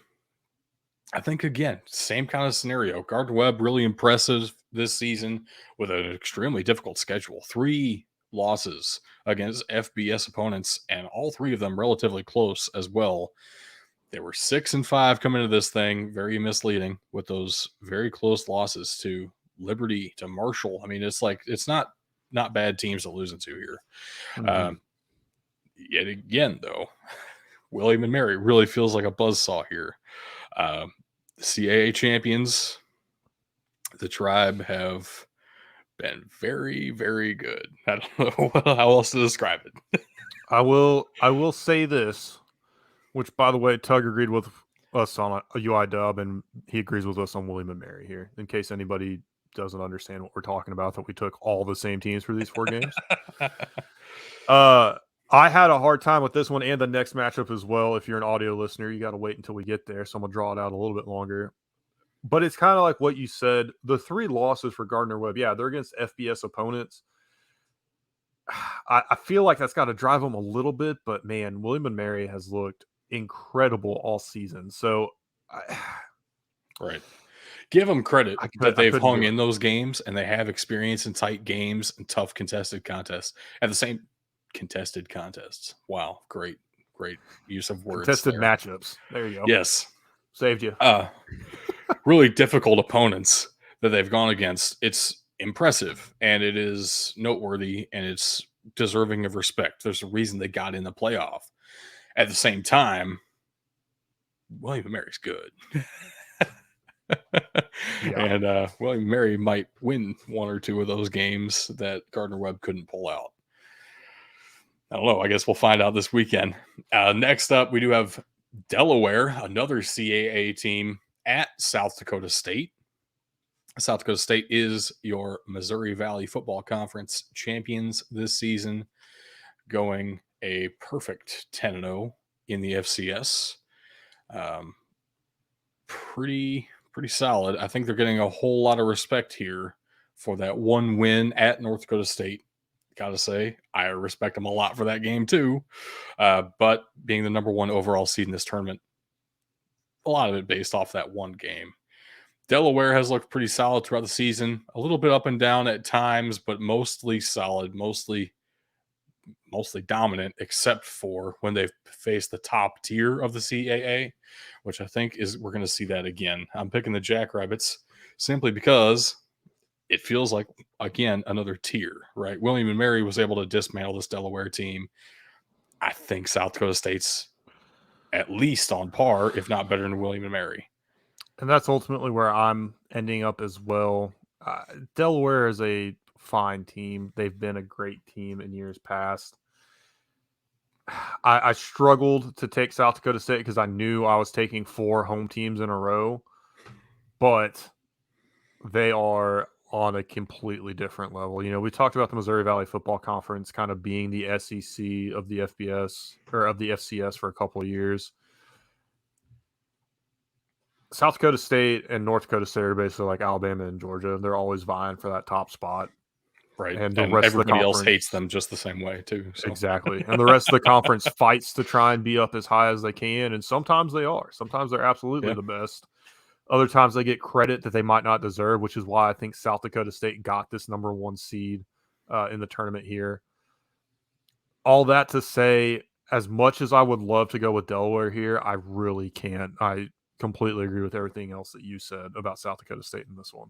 I think, again, same kind of scenario. Gardner Webb really impressive this season with an extremely difficult schedule. 3 losses against FBS opponents, and all 3 of them relatively close as well. They were 6-5 coming into this thing. Very misleading with those very close losses to Liberty, to Marshall. I mean, it's not bad teams to lose into here. Mm-hmm. Yet again, though, William and Mary really feels like a buzzsaw here. The CAA champions, the Tribe, have been very, very good. I don't know how else to describe it. I will say this, which, by the way, Tug agreed with us on a UIW, and he agrees with us on William and Mary here, in case anybody doesn't understand what we're talking about, that we took all the same teams for these 4 games. I had a hard time with this one and the next matchup as well. If you're an audio listener, you got to wait until we get there, so I'm going to draw it out a little bit longer. But it's kind of like what you said. The 3 losses for Gardner Webb, yeah, they're against FBS opponents. I feel like that's got to drive them a little bit, but man, William and Mary has looked incredible all season. So, right. Give them credit that they've hung in those games, and they have experience in tight games and tough contested contests. At the same contested contests. Wow, great Great use of words Contested there. matchups. There you go. Yes. Saved you. Really difficult opponents that they've gone against. It's impressive and it is noteworthy and it's deserving of respect. There's a reason they got in the playoff. At the same time, William & Mary's good. Yeah. And William & Mary might win one or two of those games that Gardner-Webb couldn't pull out. I don't know. I guess we'll find out this weekend. Next up, we do have Delaware, another CAA team at South Dakota State. South Dakota State is your Missouri Valley Football Conference champions this season, going a perfect 10-0 in the FCS. Pretty solid. I think they're getting a whole lot of respect here for that one win at North Dakota State. Gotta say, I respect them a lot for that game too. But being the number one overall seed in this tournament, a lot of it based off that one game. Delaware has looked pretty solid throughout the season, a little bit up and down at times, but mostly solid, mostly dominant, except for when they've faced the top tier of the CAA, which I think is we're going to see that again. I'm picking the Jackrabbits simply because it feels like, again, another tier, right? William & Mary was able to dismantle this Delaware team. I think South Dakota State's at least on par, if not better than William & Mary. And that's ultimately where I'm ending up as well. Delaware is a fine team. They've been a great team in years past. I struggled to take South Dakota State because I knew I was taking 4 home teams in a row, but they are on a completely different level. You know, we talked about the Missouri Valley Football Conference kind of being the SEC of the FBS or of the FCS for a couple of years. South Dakota State and North Dakota State are basically like Alabama and Georgia. They're always vying for that top spot. Right. And the rest of the everybody else conference hates them just the same way, too. So. Exactly. And the rest of the conference fights to try and be up as high as they can. And sometimes they are. Sometimes they're absolutely the best. Other times they get credit that they might not deserve, which is why I think South Dakota State got this number 1 seed in the tournament here. All that to say, as much as I would love to go with Delaware here, I really can't. I completely agree with everything else that you said about South Dakota State in this one.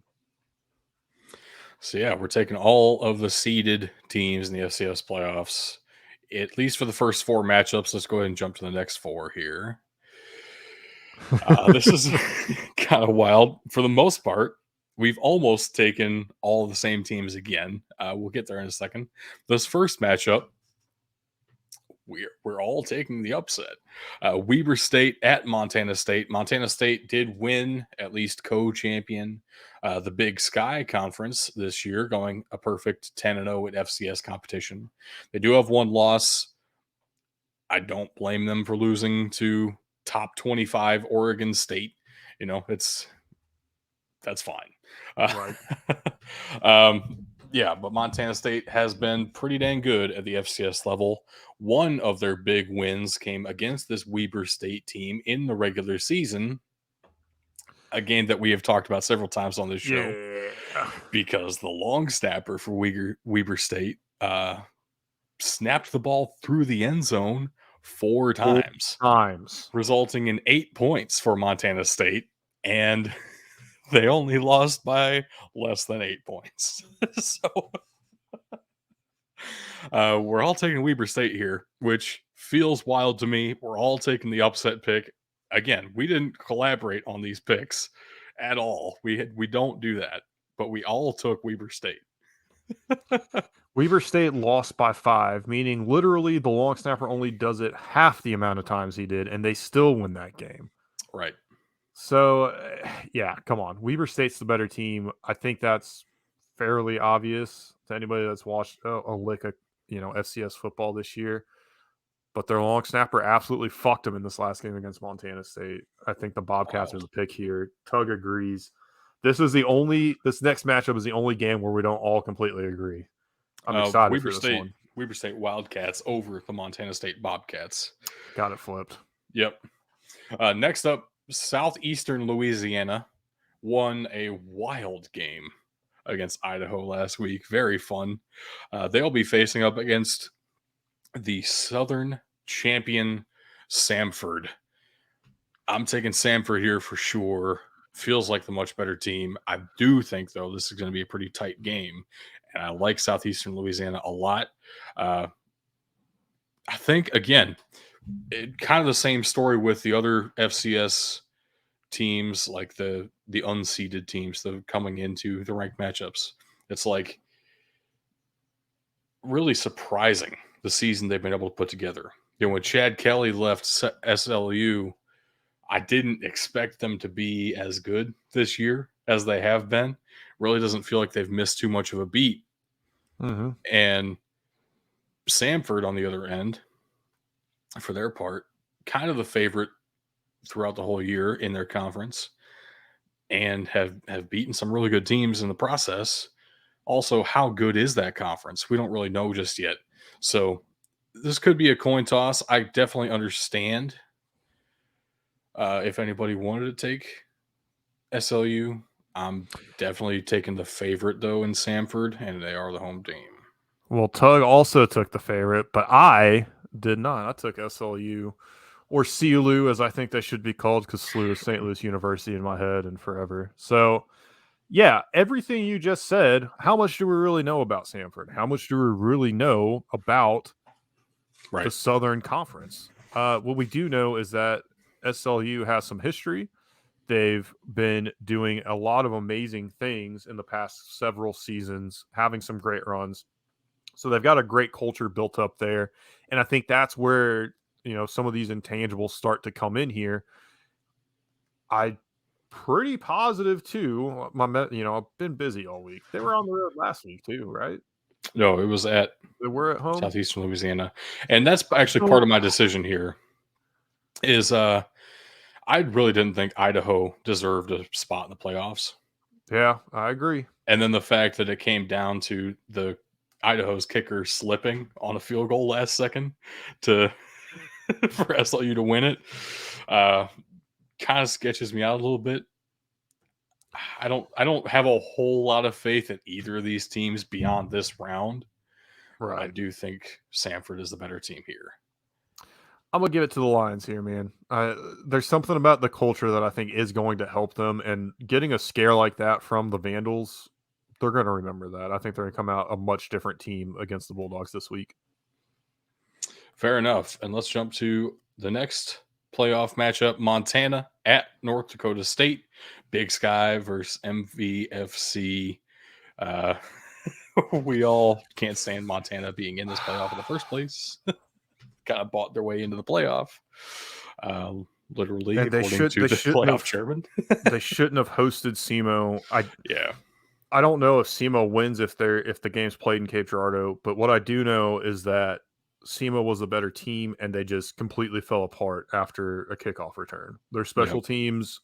So, yeah, we're taking all of the seeded teams in the FCS playoffs, at least for the first 4 matchups. Let's go ahead and jump to the next 4 here. This is kind of wild. For the most part, we've almost taken all the same teams again. We'll get there in a second. This first matchup, we're all taking the upset. Weber State at Montana State. Montana State did win, at least co-champion, the Big Sky Conference this year, going a perfect 10-0 at FCS competition. They do have one loss. I don't blame them for losing to top 25 Oregon State. You know, that's fine. Right. Yeah, but Montana State has been pretty dang good at the FCS level. One of their big wins came against this Weber State team in the regular season, a game that we have talked about several times on this show, because the long snapper for Weber State snapped the ball through the end zone 4 times, resulting in 8 points for Montana State, and they only lost by less than 8 points. So we're all taking Weber State here, which feels wild to me. We're all taking the upset pick. Again, we didn't collaborate on these picks at all. We don't do that, but we all took Weber State. Weber State lost by 5, meaning literally the long snapper only does it half the amount of times he did, and they still win that game. Right. So, yeah, come on. Weber State's the better team. I think that's fairly obvious to anybody that's watched a lick of FCS football this year. But their long snapper absolutely fucked them in this last game against Montana State. I think the Bobcats are the pick here. Tug agrees. This next matchup is the only game where we don't all completely agree. I'm excited for this one. Weber State Wildcats over the Montana State Bobcats. Got it flipped. Yep. Next up, Southeastern Louisiana won a wild game against Idaho last week. Very fun. They'll be facing up against the Southern champion Samford. I'm taking Samford here for sure. Feels like the much better team. I do think, though, this is going to be a pretty tight game. And I like Southeastern Louisiana a lot. Uh, I think, again, kind of the same story with the other FCS teams, like the unseeded teams that are coming into the ranked matchups. It's like really surprising the season they've been able to put together. When Chad Kelly left SLU, I didn't expect them to be as good this year as they have been. Really doesn't feel like they've missed too much of a beat. Mm-hmm. And Samford, on the other end, for their part, kind of the favorite throughout the whole year in their conference, and have beaten some really good teams in the process. Also, how good is that conference? We don't really know just yet. So this could be a coin toss. I definitely understand if anybody wanted to take SLU. I'm definitely taking the favorite, though, in Samford, and they are the home team. Well, Tug also took the favorite, but I did not. I took SLU, or CLU, as I think they should be called, because SLU is St. Louis University in my head and forever. So, yeah, everything you just said, how much do we really know about Samford? How much do we really know about the Right. Southern Conference? What we do know is that SLU has some history. They've been doing a lot of amazing things in the past several seasons, having some great runs. So they've got a great culture built up there. And I think that's where, some of these intangibles start to come in here. I pretty positive too. I've been busy all week. They were on the road last week too, right? No, it was at They were at home. Southeastern Louisiana. And that's actually part of my decision here is I really didn't think Idaho deserved a spot in the playoffs. Yeah, I agree. And then the fact that it came down to the Idaho's kicker slipping on a field goal last second to for SLU to win it kind of sketches me out a little bit. I don't have a whole lot of faith in either of these teams beyond this round, but I Right. do think Samford is the better team here. I'm gonna give it to the Lions here, man. There's something about the culture that I think is going to help them, and getting a scare like that from the Vandals, they're going to remember that. I think they're going to come out a much different team against the Bulldogs this week. Fair enough. And let's jump to the next playoff matchup: Montana at North Dakota State. Big Sky versus MVFC. Uh, we all can't stand Montana being in this playoff in the first place. Kind of bought their way into the playoff, literally, And according to the playoff chairman. they shouldn't have hosted SEMO. Yeah, I don't know if SEMO wins if the game's played in Cape Girardeau, but what I do know is that SEMO was a better team, and they just completely fell apart after a kickoff return. Their special teams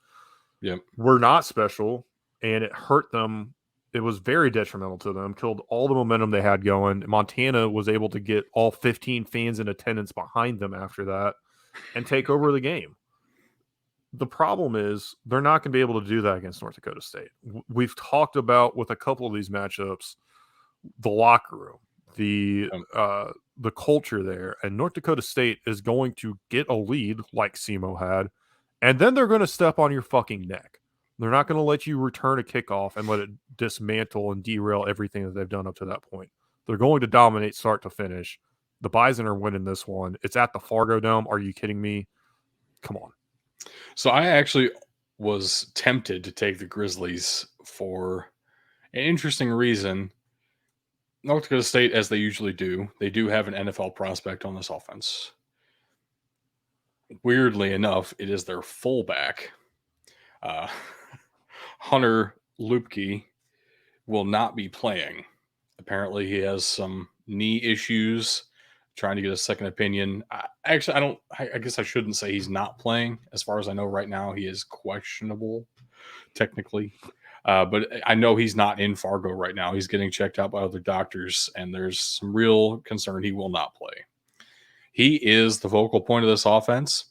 yep. were not special, and it hurt them. It was very detrimental to them, killed all the momentum they had going. Montana was able to get all 15 fans in attendance behind them after that and take over the game. The problem is they're not going to be able to do that against North Dakota State. We've talked about with a couple of these matchups, the locker room, the culture there, and North Dakota State is going to get a lead like SEMO had, and then they're going to step on your fucking neck. They're not going to let you return a kickoff and let it dismantle and derail everything that they've done up to that point. They're going to dominate start to finish. The Bison are winning this one. It's at the Fargo Dome. Are you kidding me? Come on. So I actually was tempted to take the Grizzlies for an interesting reason. North Dakota State, as they usually do, they do have an NFL prospect on this offense. Weirdly enough, it is their fullback. Uh, Hunter Lupke will not be playing. Apparently, he has some knee issues, trying to get a second opinion. I guess I shouldn't say he's not playing. As far as I know right now, he is questionable, technically. But I know he's not in Fargo right now. He's getting checked out by other doctors, and there's some real concern he will not play. He is the focal point of this offense.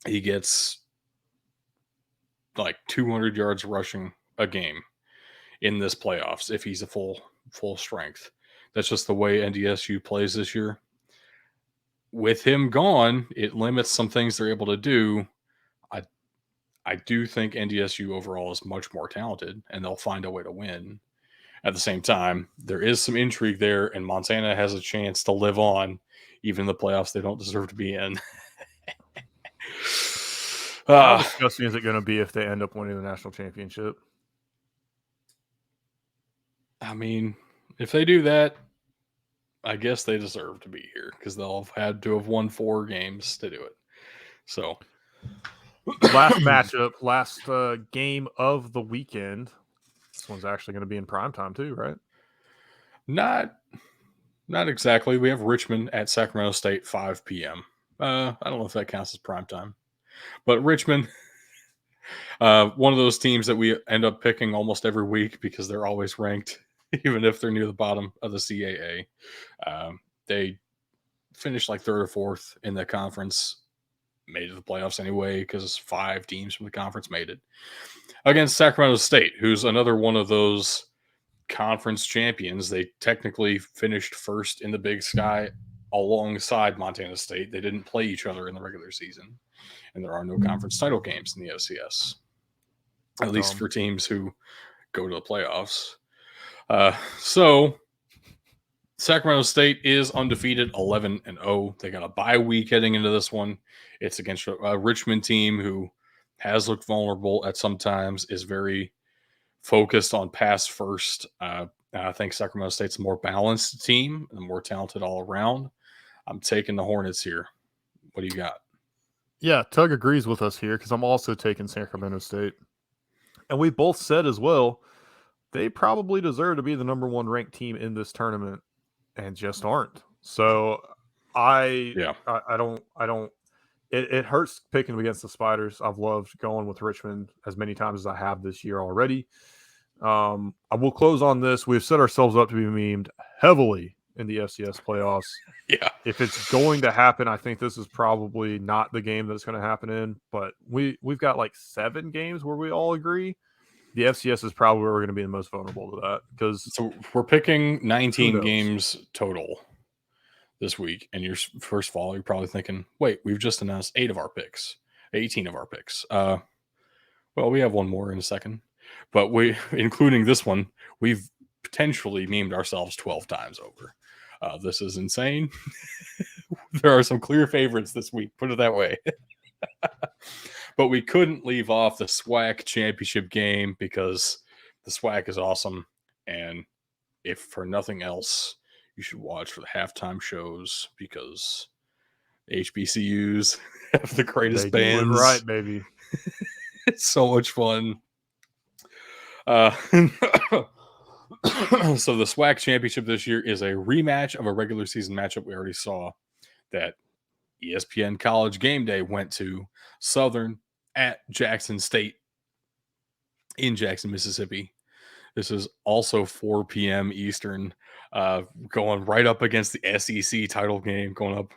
He gets like 200 yards rushing a game in this playoffs if he's a full strength. That's just the way NDSU plays this year. with him gone, it limits some things they're able to do. I do think NDSU overall is much more talented, and they'll find a way to win. At the same time, there is some intrigue there, and Montana has a chance to live on, even in the playoffs they don't deserve to be in. How disgusting is it going to be if they end up winning the national championship? I mean, if they do that, I guess they deserve to be here because they'll have had to have won 4 games to do it. So, last matchup, last game of the weekend. This one's actually going to be in primetime too, right? not exactly. We have Richmond at Sacramento State, 5 p.m. I don't know if that counts as primetime, but Richmond, one of those teams that we end up picking almost every week because they're always ranked, even if they're near the bottom of the CAA. They finished like 3rd or 4th in the conference, made it to the playoffs anyway because 5 teams from the conference made it against Sacramento State, who's another one of those conference champions. They technically finished first in the Big Sky alongside Montana State. They didn't play each other in the regular season, and there are no conference title games in the FCS, at least for teams who go to the playoffs. So Sacramento State is undefeated, 11-0. They got a bye week heading into this one. It's against a Richmond team who has looked vulnerable at some times, is very focused on pass first. I think Sacramento State's a more balanced team and more talented all around. I'm taking the Hornets here. What do you got? Yeah, Tug agrees with us here because I'm also taking Sacramento State. And we both said as well, they probably deserve to be the number 1 ranked team in this tournament and just aren't. So I don't it hurts picking them against the Spiders. I've loved going with Richmond as many times as I have this year already. I will close on this. We've set ourselves up to be memed heavily in the FCS playoffs. Yeah. If it's going to happen, I think this is probably not the game that's going to happen in, but we've got like 7 games where we all agree. The FCS is probably where we're going to be the most vulnerable to that because so we're picking 19 games total this week. And you're first of all, you're probably thinking, wait, we've just announced 18 of our picks. Well, we have one more in a second, but including this one, we've potentially memed ourselves 12 times over. This is insane. There are some clear favorites this week, put it that way. But we couldn't leave off the SWAC championship game because the SWAC is awesome. And if for nothing else, you should watch for the halftime shows because HBCUs have the greatest bands. Right, baby. It's so much fun. So the SWAC championship this year is a rematch of a regular season matchup we already saw that ESPN College Game Day went to Southern at Jackson State in Jackson, Mississippi. This is also 4 p.m. Eastern, going right up against the SEC title game going up.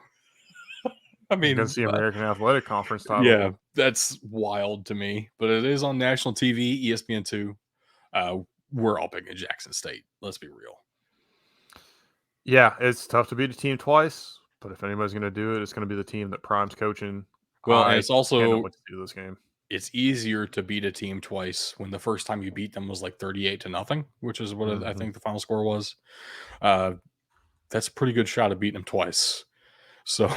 I mean, against the American Athletic Conference title. Yeah, that's wild to me, but it is on national TV, ESPN2. We're all picking Jackson State. Let's be real. Yeah, it's tough to beat a team twice, but if anybody's going to do it, it's going to be the team that Prime's coaching. Well, and it's also what to do this game. It's easier to beat a team twice when the first time you beat them was like 38-0, which is what I think the final score was. That's a pretty good shot at beating them twice. So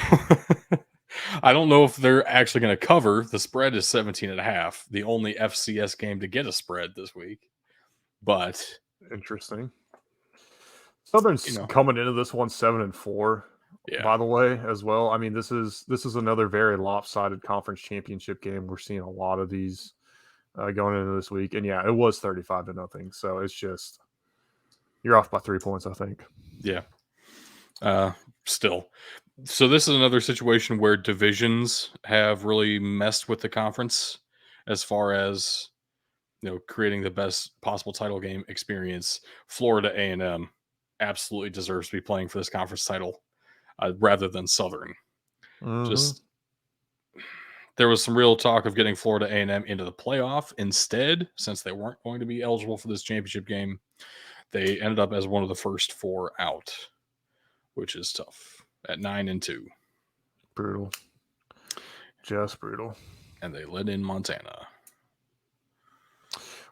I don't know if they're actually going to cover. The spread is 17.5, the only FCS game to get a spread this week. But interesting. Southern's coming into this one 7-4. Yeah. By the way, as well. I mean, this is another very lopsided conference championship game. We're seeing a lot of these going into this week, and yeah, it was 35-0. So it's just you're off by 3 points, I think. Yeah. Still, so this is another situation where divisions have really messed with the conference as far as creating the best possible title game experience. Florida A&M absolutely deserves to be playing for this conference title. Rather than Southern. Just there was some real talk of getting Florida A&M into the playoff instead, since they weren't going to be eligible for this championship game. They ended up as one of the first 4 out, which is tough at 9-2. Brutal. Just brutal. And they let in Montana.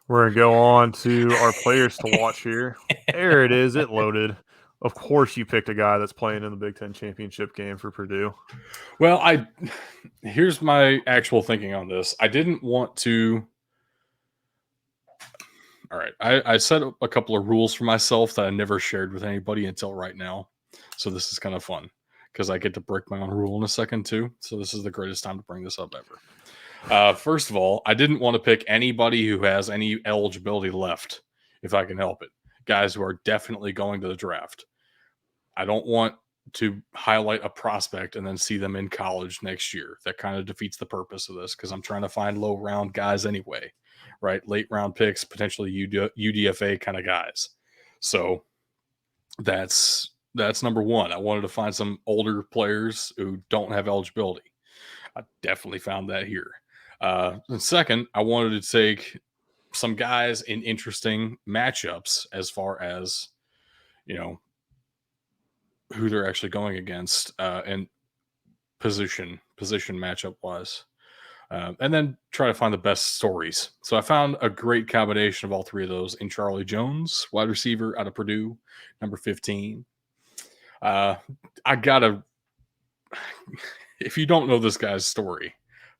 We're going to go on to our players to watch here. There it is. It loaded. Of course, you picked a guy that's playing in the Big Ten championship game for Purdue. Well, here's my actual thinking on this. I didn't want to. All right, I set up a couple of rules for myself that I never shared with anybody until right now. So this is kind of fun because I get to break my own rule in a second too. So this is the greatest time to bring this up ever. First of all, I didn't want to pick anybody who has any eligibility left, if I can help it. Guys who are definitely going to the draft. I don't want to highlight a prospect and then see them in college next year. That kind of defeats the purpose of this because I'm trying to find low round guys anyway, right? Late round picks, potentially UDFA kind of guys. So that's number one. I wanted to find some older players who don't have eligibility. I definitely found that here. And second, I wanted to take some guys in interesting matchups as far as, who they're actually going against and position matchup wise. And then try to find the best stories. So I found a great combination of all three of those in Charlie Jones, wide receiver out of Purdue, number 15. I gotta, if you don't know this guy's story,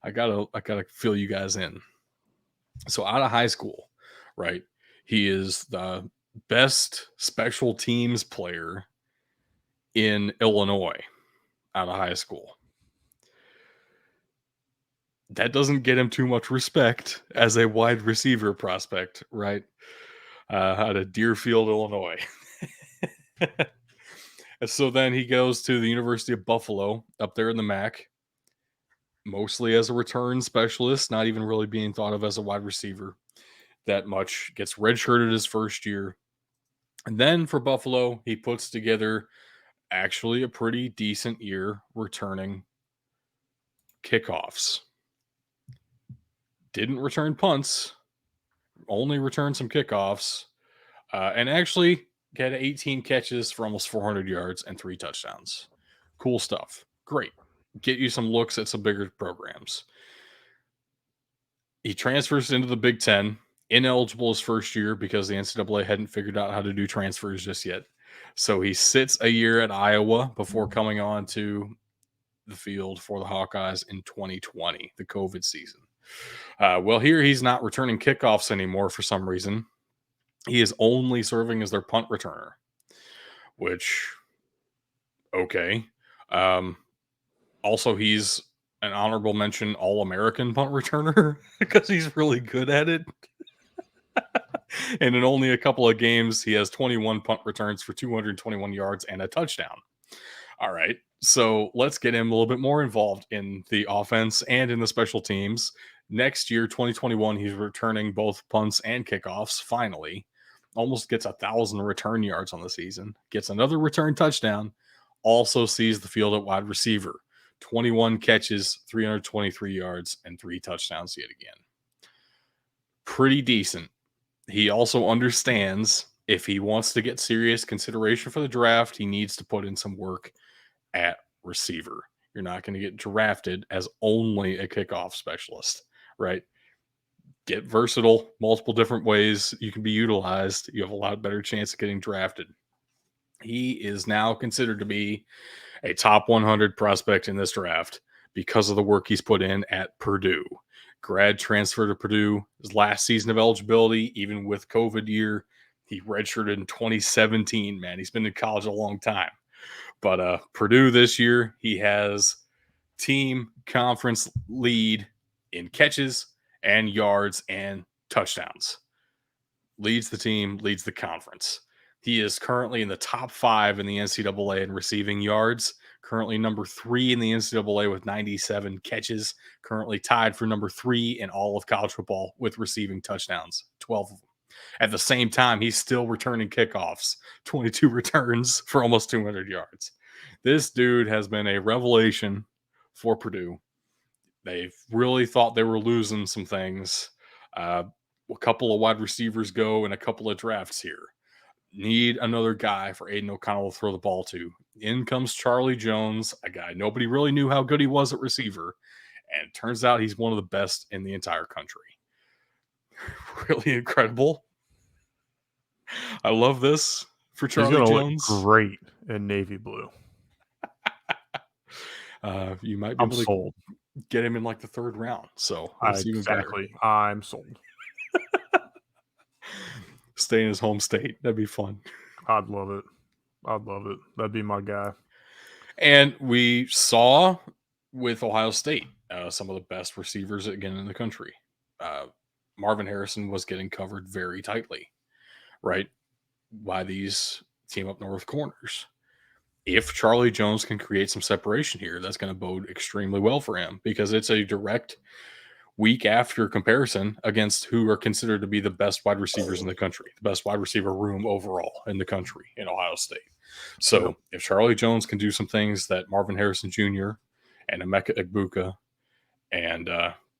I gotta fill you guys in. So out of high school, right? He is the best special teams player in Illinois out of high school. That doesn't get him too much respect as a wide receiver prospect, right? Out of Deerfield, Illinois. So then he goes to the University of Buffalo up there in the MAC, mostly as a return specialist, not even really being thought of as a wide receiver that much. Gets redshirted his first year. And then for Buffalo, he puts together actually a pretty decent year returning kickoffs. Didn't return punts, only returned some kickoffs, and actually had 18 catches for almost 400 yards and 3 touchdowns. Cool stuff. Great. Get you some looks at some bigger programs. He transfers into the Big Ten, ineligible his first year because the NCAA hadn't figured out how to do transfers just yet. So he sits a year at Iowa before coming on to the field for the Hawkeyes in 2020, the COVID season. Well, here he's not returning kickoffs anymore for some reason. He is only serving as their punt returner, which, okay. Also, he's an honorable mention All-American punt returner because he's really good at it. And in only a couple of games, he has 21 punt returns for 221 yards and a touchdown. All right. So let's get him a little bit more involved in the offense and in the special teams. Next year, 2021, he's returning both punts and kickoffs, finally. Almost gets 1,000 return yards on the season. Gets another return touchdown. Also sees the field at wide receiver. 21 catches, 323 yards, and 3 touchdowns yet again. Pretty decent. He also understands if he wants to get serious consideration for the draft, he needs to put in some work at receiver. You're not going to get drafted as only a kickoff specialist, right? Get versatile, multiple different ways you can be utilized. You have a lot better chance of getting drafted. He is now considered to be a top 100 prospect in this draft because of the work he's put in at Purdue. Grad transfer to Purdue, his last season of eligibility, even with COVID year. He redshirted in 2017, man. He's been in college a long time. But Purdue this year, he has team conference lead in catches and yards and touchdowns. Leads the team, leads the conference. He is currently in the top 5 in the NCAA in receiving yards. Currently number 3 in the NCAA with 97 catches. Currently tied for number 3 in all of college football with receiving touchdowns, 12 of them. At the same time, he's still returning kickoffs, 22 returns for almost 200 yards. This dude has been a revelation for Purdue. They've really thought they were losing some things. A couple of wide receivers go and a couple of drafts here. Need another guy for Aiden O'Connell to throw the ball to. In comes Charlie Jones, a guy nobody really knew how good he was at receiver. And it turns out he's one of the best in the entire country. Really incredible. I love this for He's Charlie gonna look Jones. great in navy blue. You might be I'm able to sold. get him in like the third round. So it's even better. Exactly. I'm sold. Stay in his home state. That'd be fun. I'd love it. I'd love it. That'd be my guy. And we saw with Ohio State some of the best receivers again in the country. Marvin Harrison was getting covered very tightly, right, by these team up north corners. If Charlie Jones can create some separation here, that's going to bode extremely well for him because it's a direct week after comparison against who are considered to be the best wide receivers in the country, the best wide receiver room overall in the country in Ohio State. So if Charlie Jones can do some things that Marvin Harrison Jr. and Emeka Egbuka and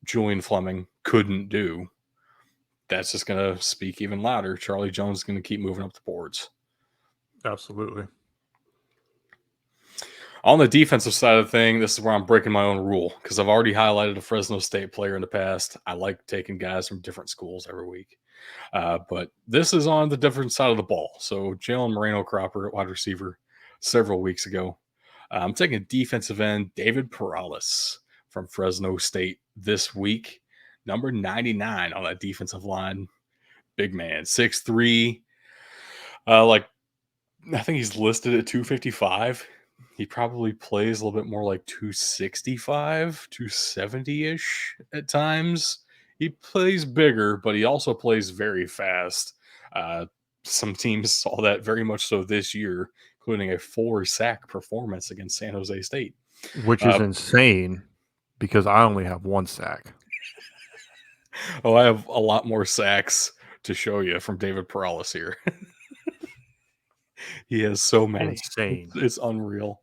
Julian Fleming couldn't do, that's just going to speak even louder. Charlie Jones is going to keep moving up the boards. Absolutely. On the defensive side of the thing, this is where I'm breaking my own rule because I've already highlighted a Fresno State player in the past. I like taking guys from different schools every week. But this is on the different side of the ball. So Jalen Moreno-Cropper at wide receiver several weeks ago. I'm taking defensive end David Perales from Fresno State this week. Number 99 on that defensive line. Big man, 6'3". I think he's listed at 255. He probably plays a little bit more like 265, 270-ish at times. He plays bigger, but he also plays very fast. Some teams saw that very much so this year, including a 4-sack performance against San Jose State. Which is insane because I only have 1 sack. Oh, I have a lot more sacks to show you from David Perales here. He has so many. Insane. It's unreal.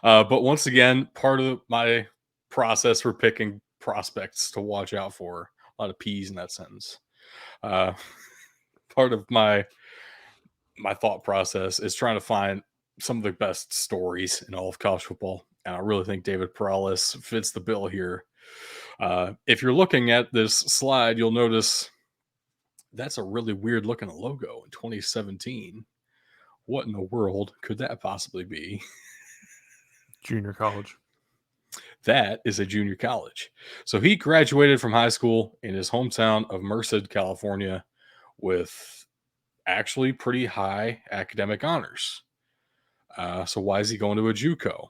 But once again, part of my process for picking prospects to watch out for, a lot of P's in that sentence. Part of my thought process is trying to find some of the best stories in all of college football. And I really think David Perales fits the bill here. If you're looking at this slide, you'll notice that's a really weird looking logo in 2017. What in the world could that possibly be? Junior college. That is a junior college. So he graduated from high school in his hometown of Merced, California, with actually pretty high academic honors. So why is he going to a JUCO?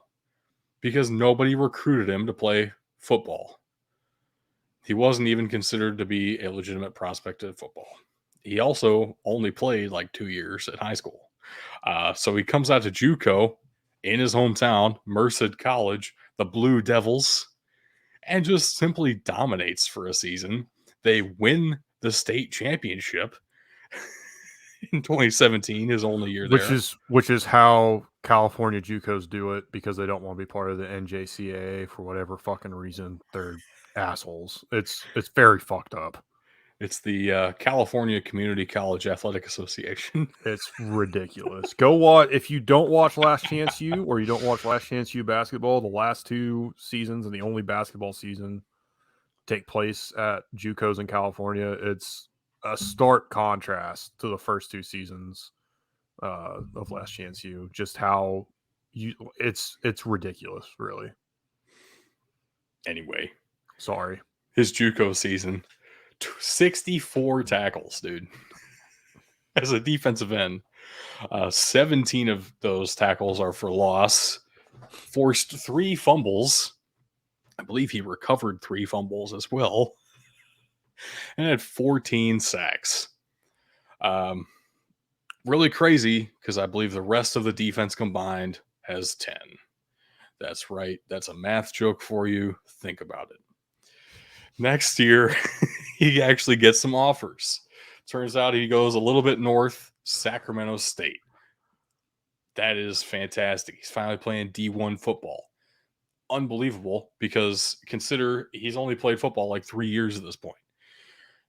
Because nobody recruited him to play football. He wasn't even considered to be a legitimate prospect at football. He also only played like 2 years at high school. So he comes out to JUCO in his hometown, Merced College, the Blue Devils, and just simply dominates for a season. They win the state championship in 2017, his only year there. Which is how California JUCOs do it because they don't want to be part of the NJCAA for whatever fucking reason. They're assholes. It's very fucked up. It's the California Community College Athletic Association. It's ridiculous. Go watch if you don't watch Last Chance U or you don't watch Last Chance U basketball. The last 2 seasons and the only basketball season take place at JUCOs in California. It's a stark contrast to the first 2 seasons of Last Chance U. Just how it's ridiculous, really. Anyway, sorry, his JUCO season. 64 tackles, dude, as a defensive end. 17 of those tackles are for loss. Forced 3 fumbles. I believe he recovered 3 fumbles as well. And had 14 sacks. Really crazy because I believe the rest of the defense combined has 10. That's right. That's a math joke for you. Think about it. Next year, he actually gets some offers. Turns out he goes a little bit north, Sacramento State. That is fantastic. He's finally playing D1 football. Unbelievable because consider he's only played football like 3 years at this point.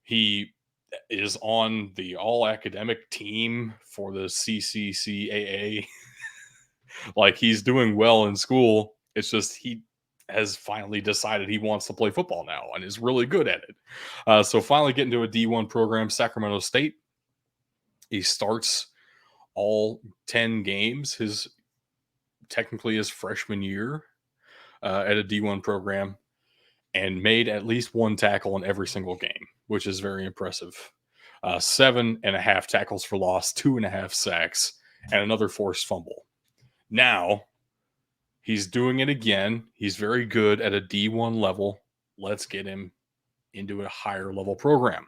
He is on the all academic team for the CCCAA. Like, he's doing well in school. It's just he has finally decided he wants to play football now and is really good at it. So finally getting to a D1 program, Sacramento State. He starts all 10 games technically his freshman year at a D1 program, and made at least one tackle in every single game, which is very impressive. 7.5 tackles for loss, 2.5 sacks, and another forced fumble. Now he's doing it again. He's very good at a D1 level. Let's get him into a higher level program.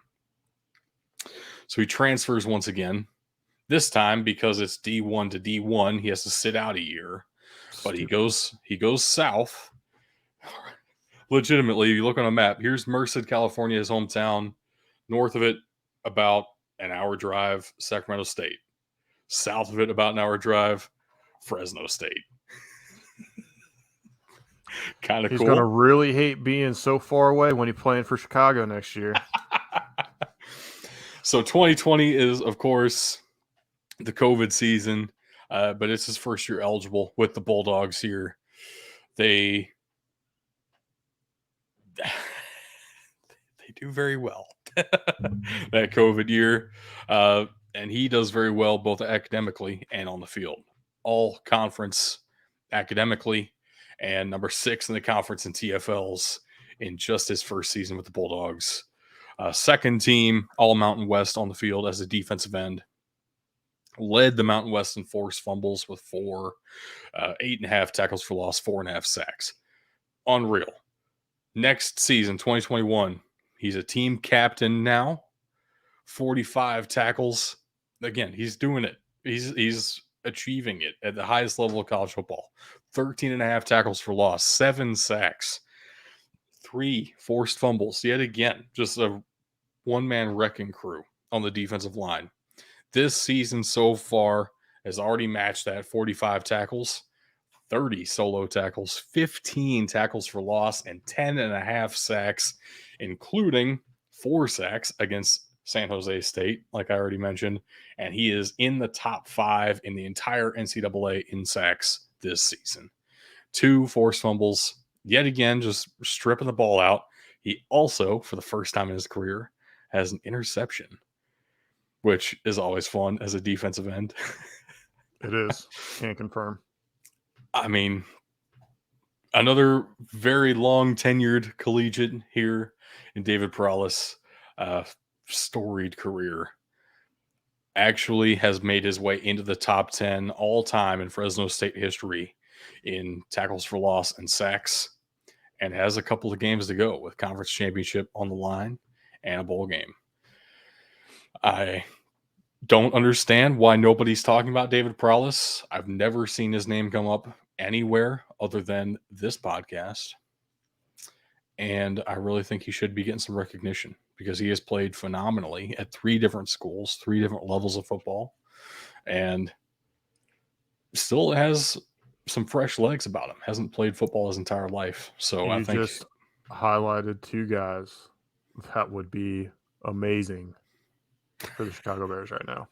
So he transfers once again. This time, because it's D1 to D1, he has to sit out a year. But he goes south. Legitimately, if you look on a map, here's Merced, California, his hometown. North of it, about an hour drive, Sacramento State. South of it, about an hour drive, Fresno State. Kind of cool. He's going to really hate being so far away when he's playing for Chicago next year. So 2020 is, of course, the COVID season, but it's his first year eligible with the Bulldogs here. They do very well that COVID year. And he does very well both academically and on the field. All conference academically, and number 6 in the conference in TFLs in just his first season with the Bulldogs. Second team, all Mountain West on the field as a defensive end. Led the Mountain West in forced fumbles with 4, 8.5 tackles for loss, 4.5 sacks. Unreal. Next season, 2021, he's a team captain now. 45 tackles. Again, he's doing it. He's achieving it at the highest level of college football. 13.5 tackles for loss, 7 sacks, 3 forced fumbles. Yet again, just a one-man wrecking crew on the defensive line. This season so far has already matched that. 45 tackles, 30 solo tackles, 15 tackles for loss, and 10.5 sacks, including 4 sacks against San Jose State, like I already mentioned. And he is in the top 5 in the entire NCAA in sacks this season. 2 forced fumbles, yet again, just stripping the ball out. He also, for the first time in his career, has an interception, which is always fun as a defensive end. It is. Can't confirm. I mean, another very long tenured collegiate here in David Perales, storied career. Actually has made his way into the top 10 all time in Fresno State history in tackles for loss and sacks, and has a couple of games to go with conference championship on the line and a bowl game. I don't understand why nobody's talking about David Perales. I've never seen his name come up anywhere other than this podcast. And I really think he should be getting some recognition because he has played phenomenally at 3 different schools, 3 different levels of football, and still has some fresh legs about him. Hasn't played football his entire life. So I think just highlighted 2 guys that would be amazing for the Chicago Bears right now.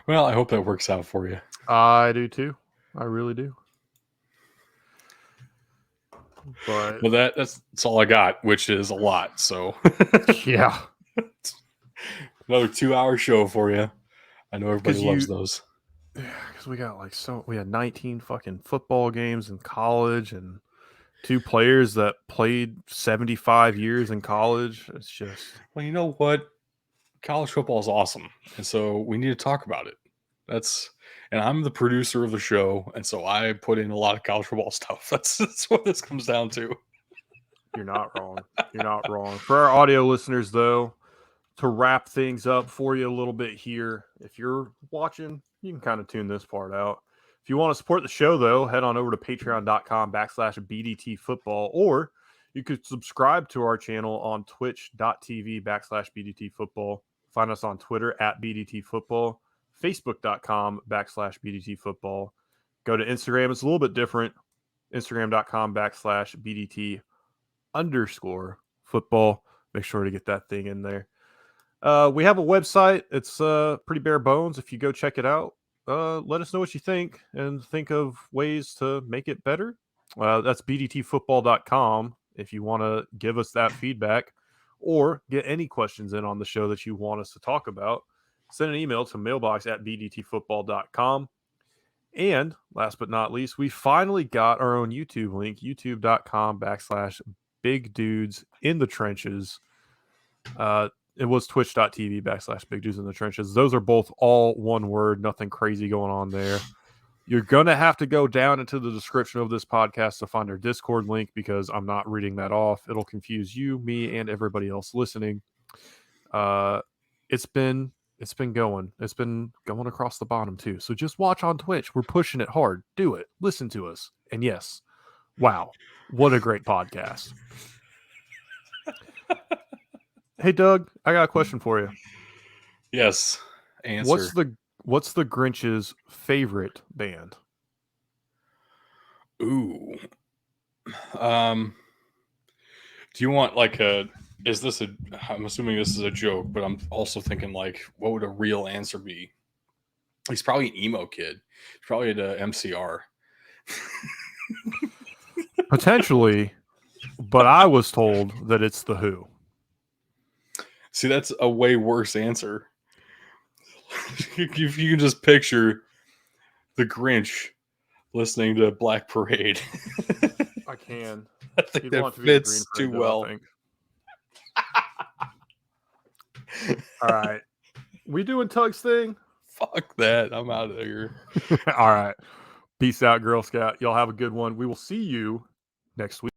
Well, I hope that works out for you. I do too. I really do. But well, that's all I got, which is a lot. So yeah, another 2-hour show for you. I know everybody loves those. Yeah, because we had 19 fucking football games in college and 2 players that played 75 years in college. It's just, well, you know what? College football is awesome, and so we need to talk about it. And I'm the producer of the show, and so I put in a lot of college football stuff. That's what this comes down to. You're not wrong. You're not wrong. For our audio listeners, though, to wrap things up for you a little bit here, if you're watching, you can kind of tune this part out. If you want to support the show, though, head on over to patreon.com/BDT football, or you could subscribe to our channel on twitch.tv/BDT football. Find us on Twitter at BDT football, facebook.com/BDT football. Go to Instagram. It's a little bit different. Instagram.com/BDT_football. Make sure to get that thing in there. We have a website. It's pretty bare bones. If you go check it out, let us know what you think and think of ways to make it better. That's bdtfootball.com if you want to give us that feedback or get any questions in on the show that you want us to talk about. Send an email to mailbox at bdtfootball.com. And last but not least, we finally got our own YouTube link, youtube.com/big dudes in the trenches. It was twitch.tv/big dudes in the trenches. Those are both all one word, nothing crazy going on there. You're going to have to go down into the description of this podcast to find our Discord link because I'm not reading that off. It'll confuse you, me, and everybody else listening. It's been going. It's been going across the bottom too. So just watch on Twitch. We're pushing it hard. Do it. Listen to us. And yes, wow, what a great podcast. Hey Doug, I got a question for you. Yes. Answer. What's the Grinch's favorite band? Ooh. Do you want like a? Is this a? I'm assuming this is a joke, but I'm also thinking like, what would a real answer be? He's probably an emo kid. He's probably at a MCR. Potentially, but I was told that it's The Who. See, that's a way worse answer. If you can just picture the Grinch listening to Black Parade, I can. I think that fits too well. All right. We doing Tug's thing? Fuck that. I'm out of here. All right. Peace out, Girl Scout. Y'all have a good one. We will see you next week.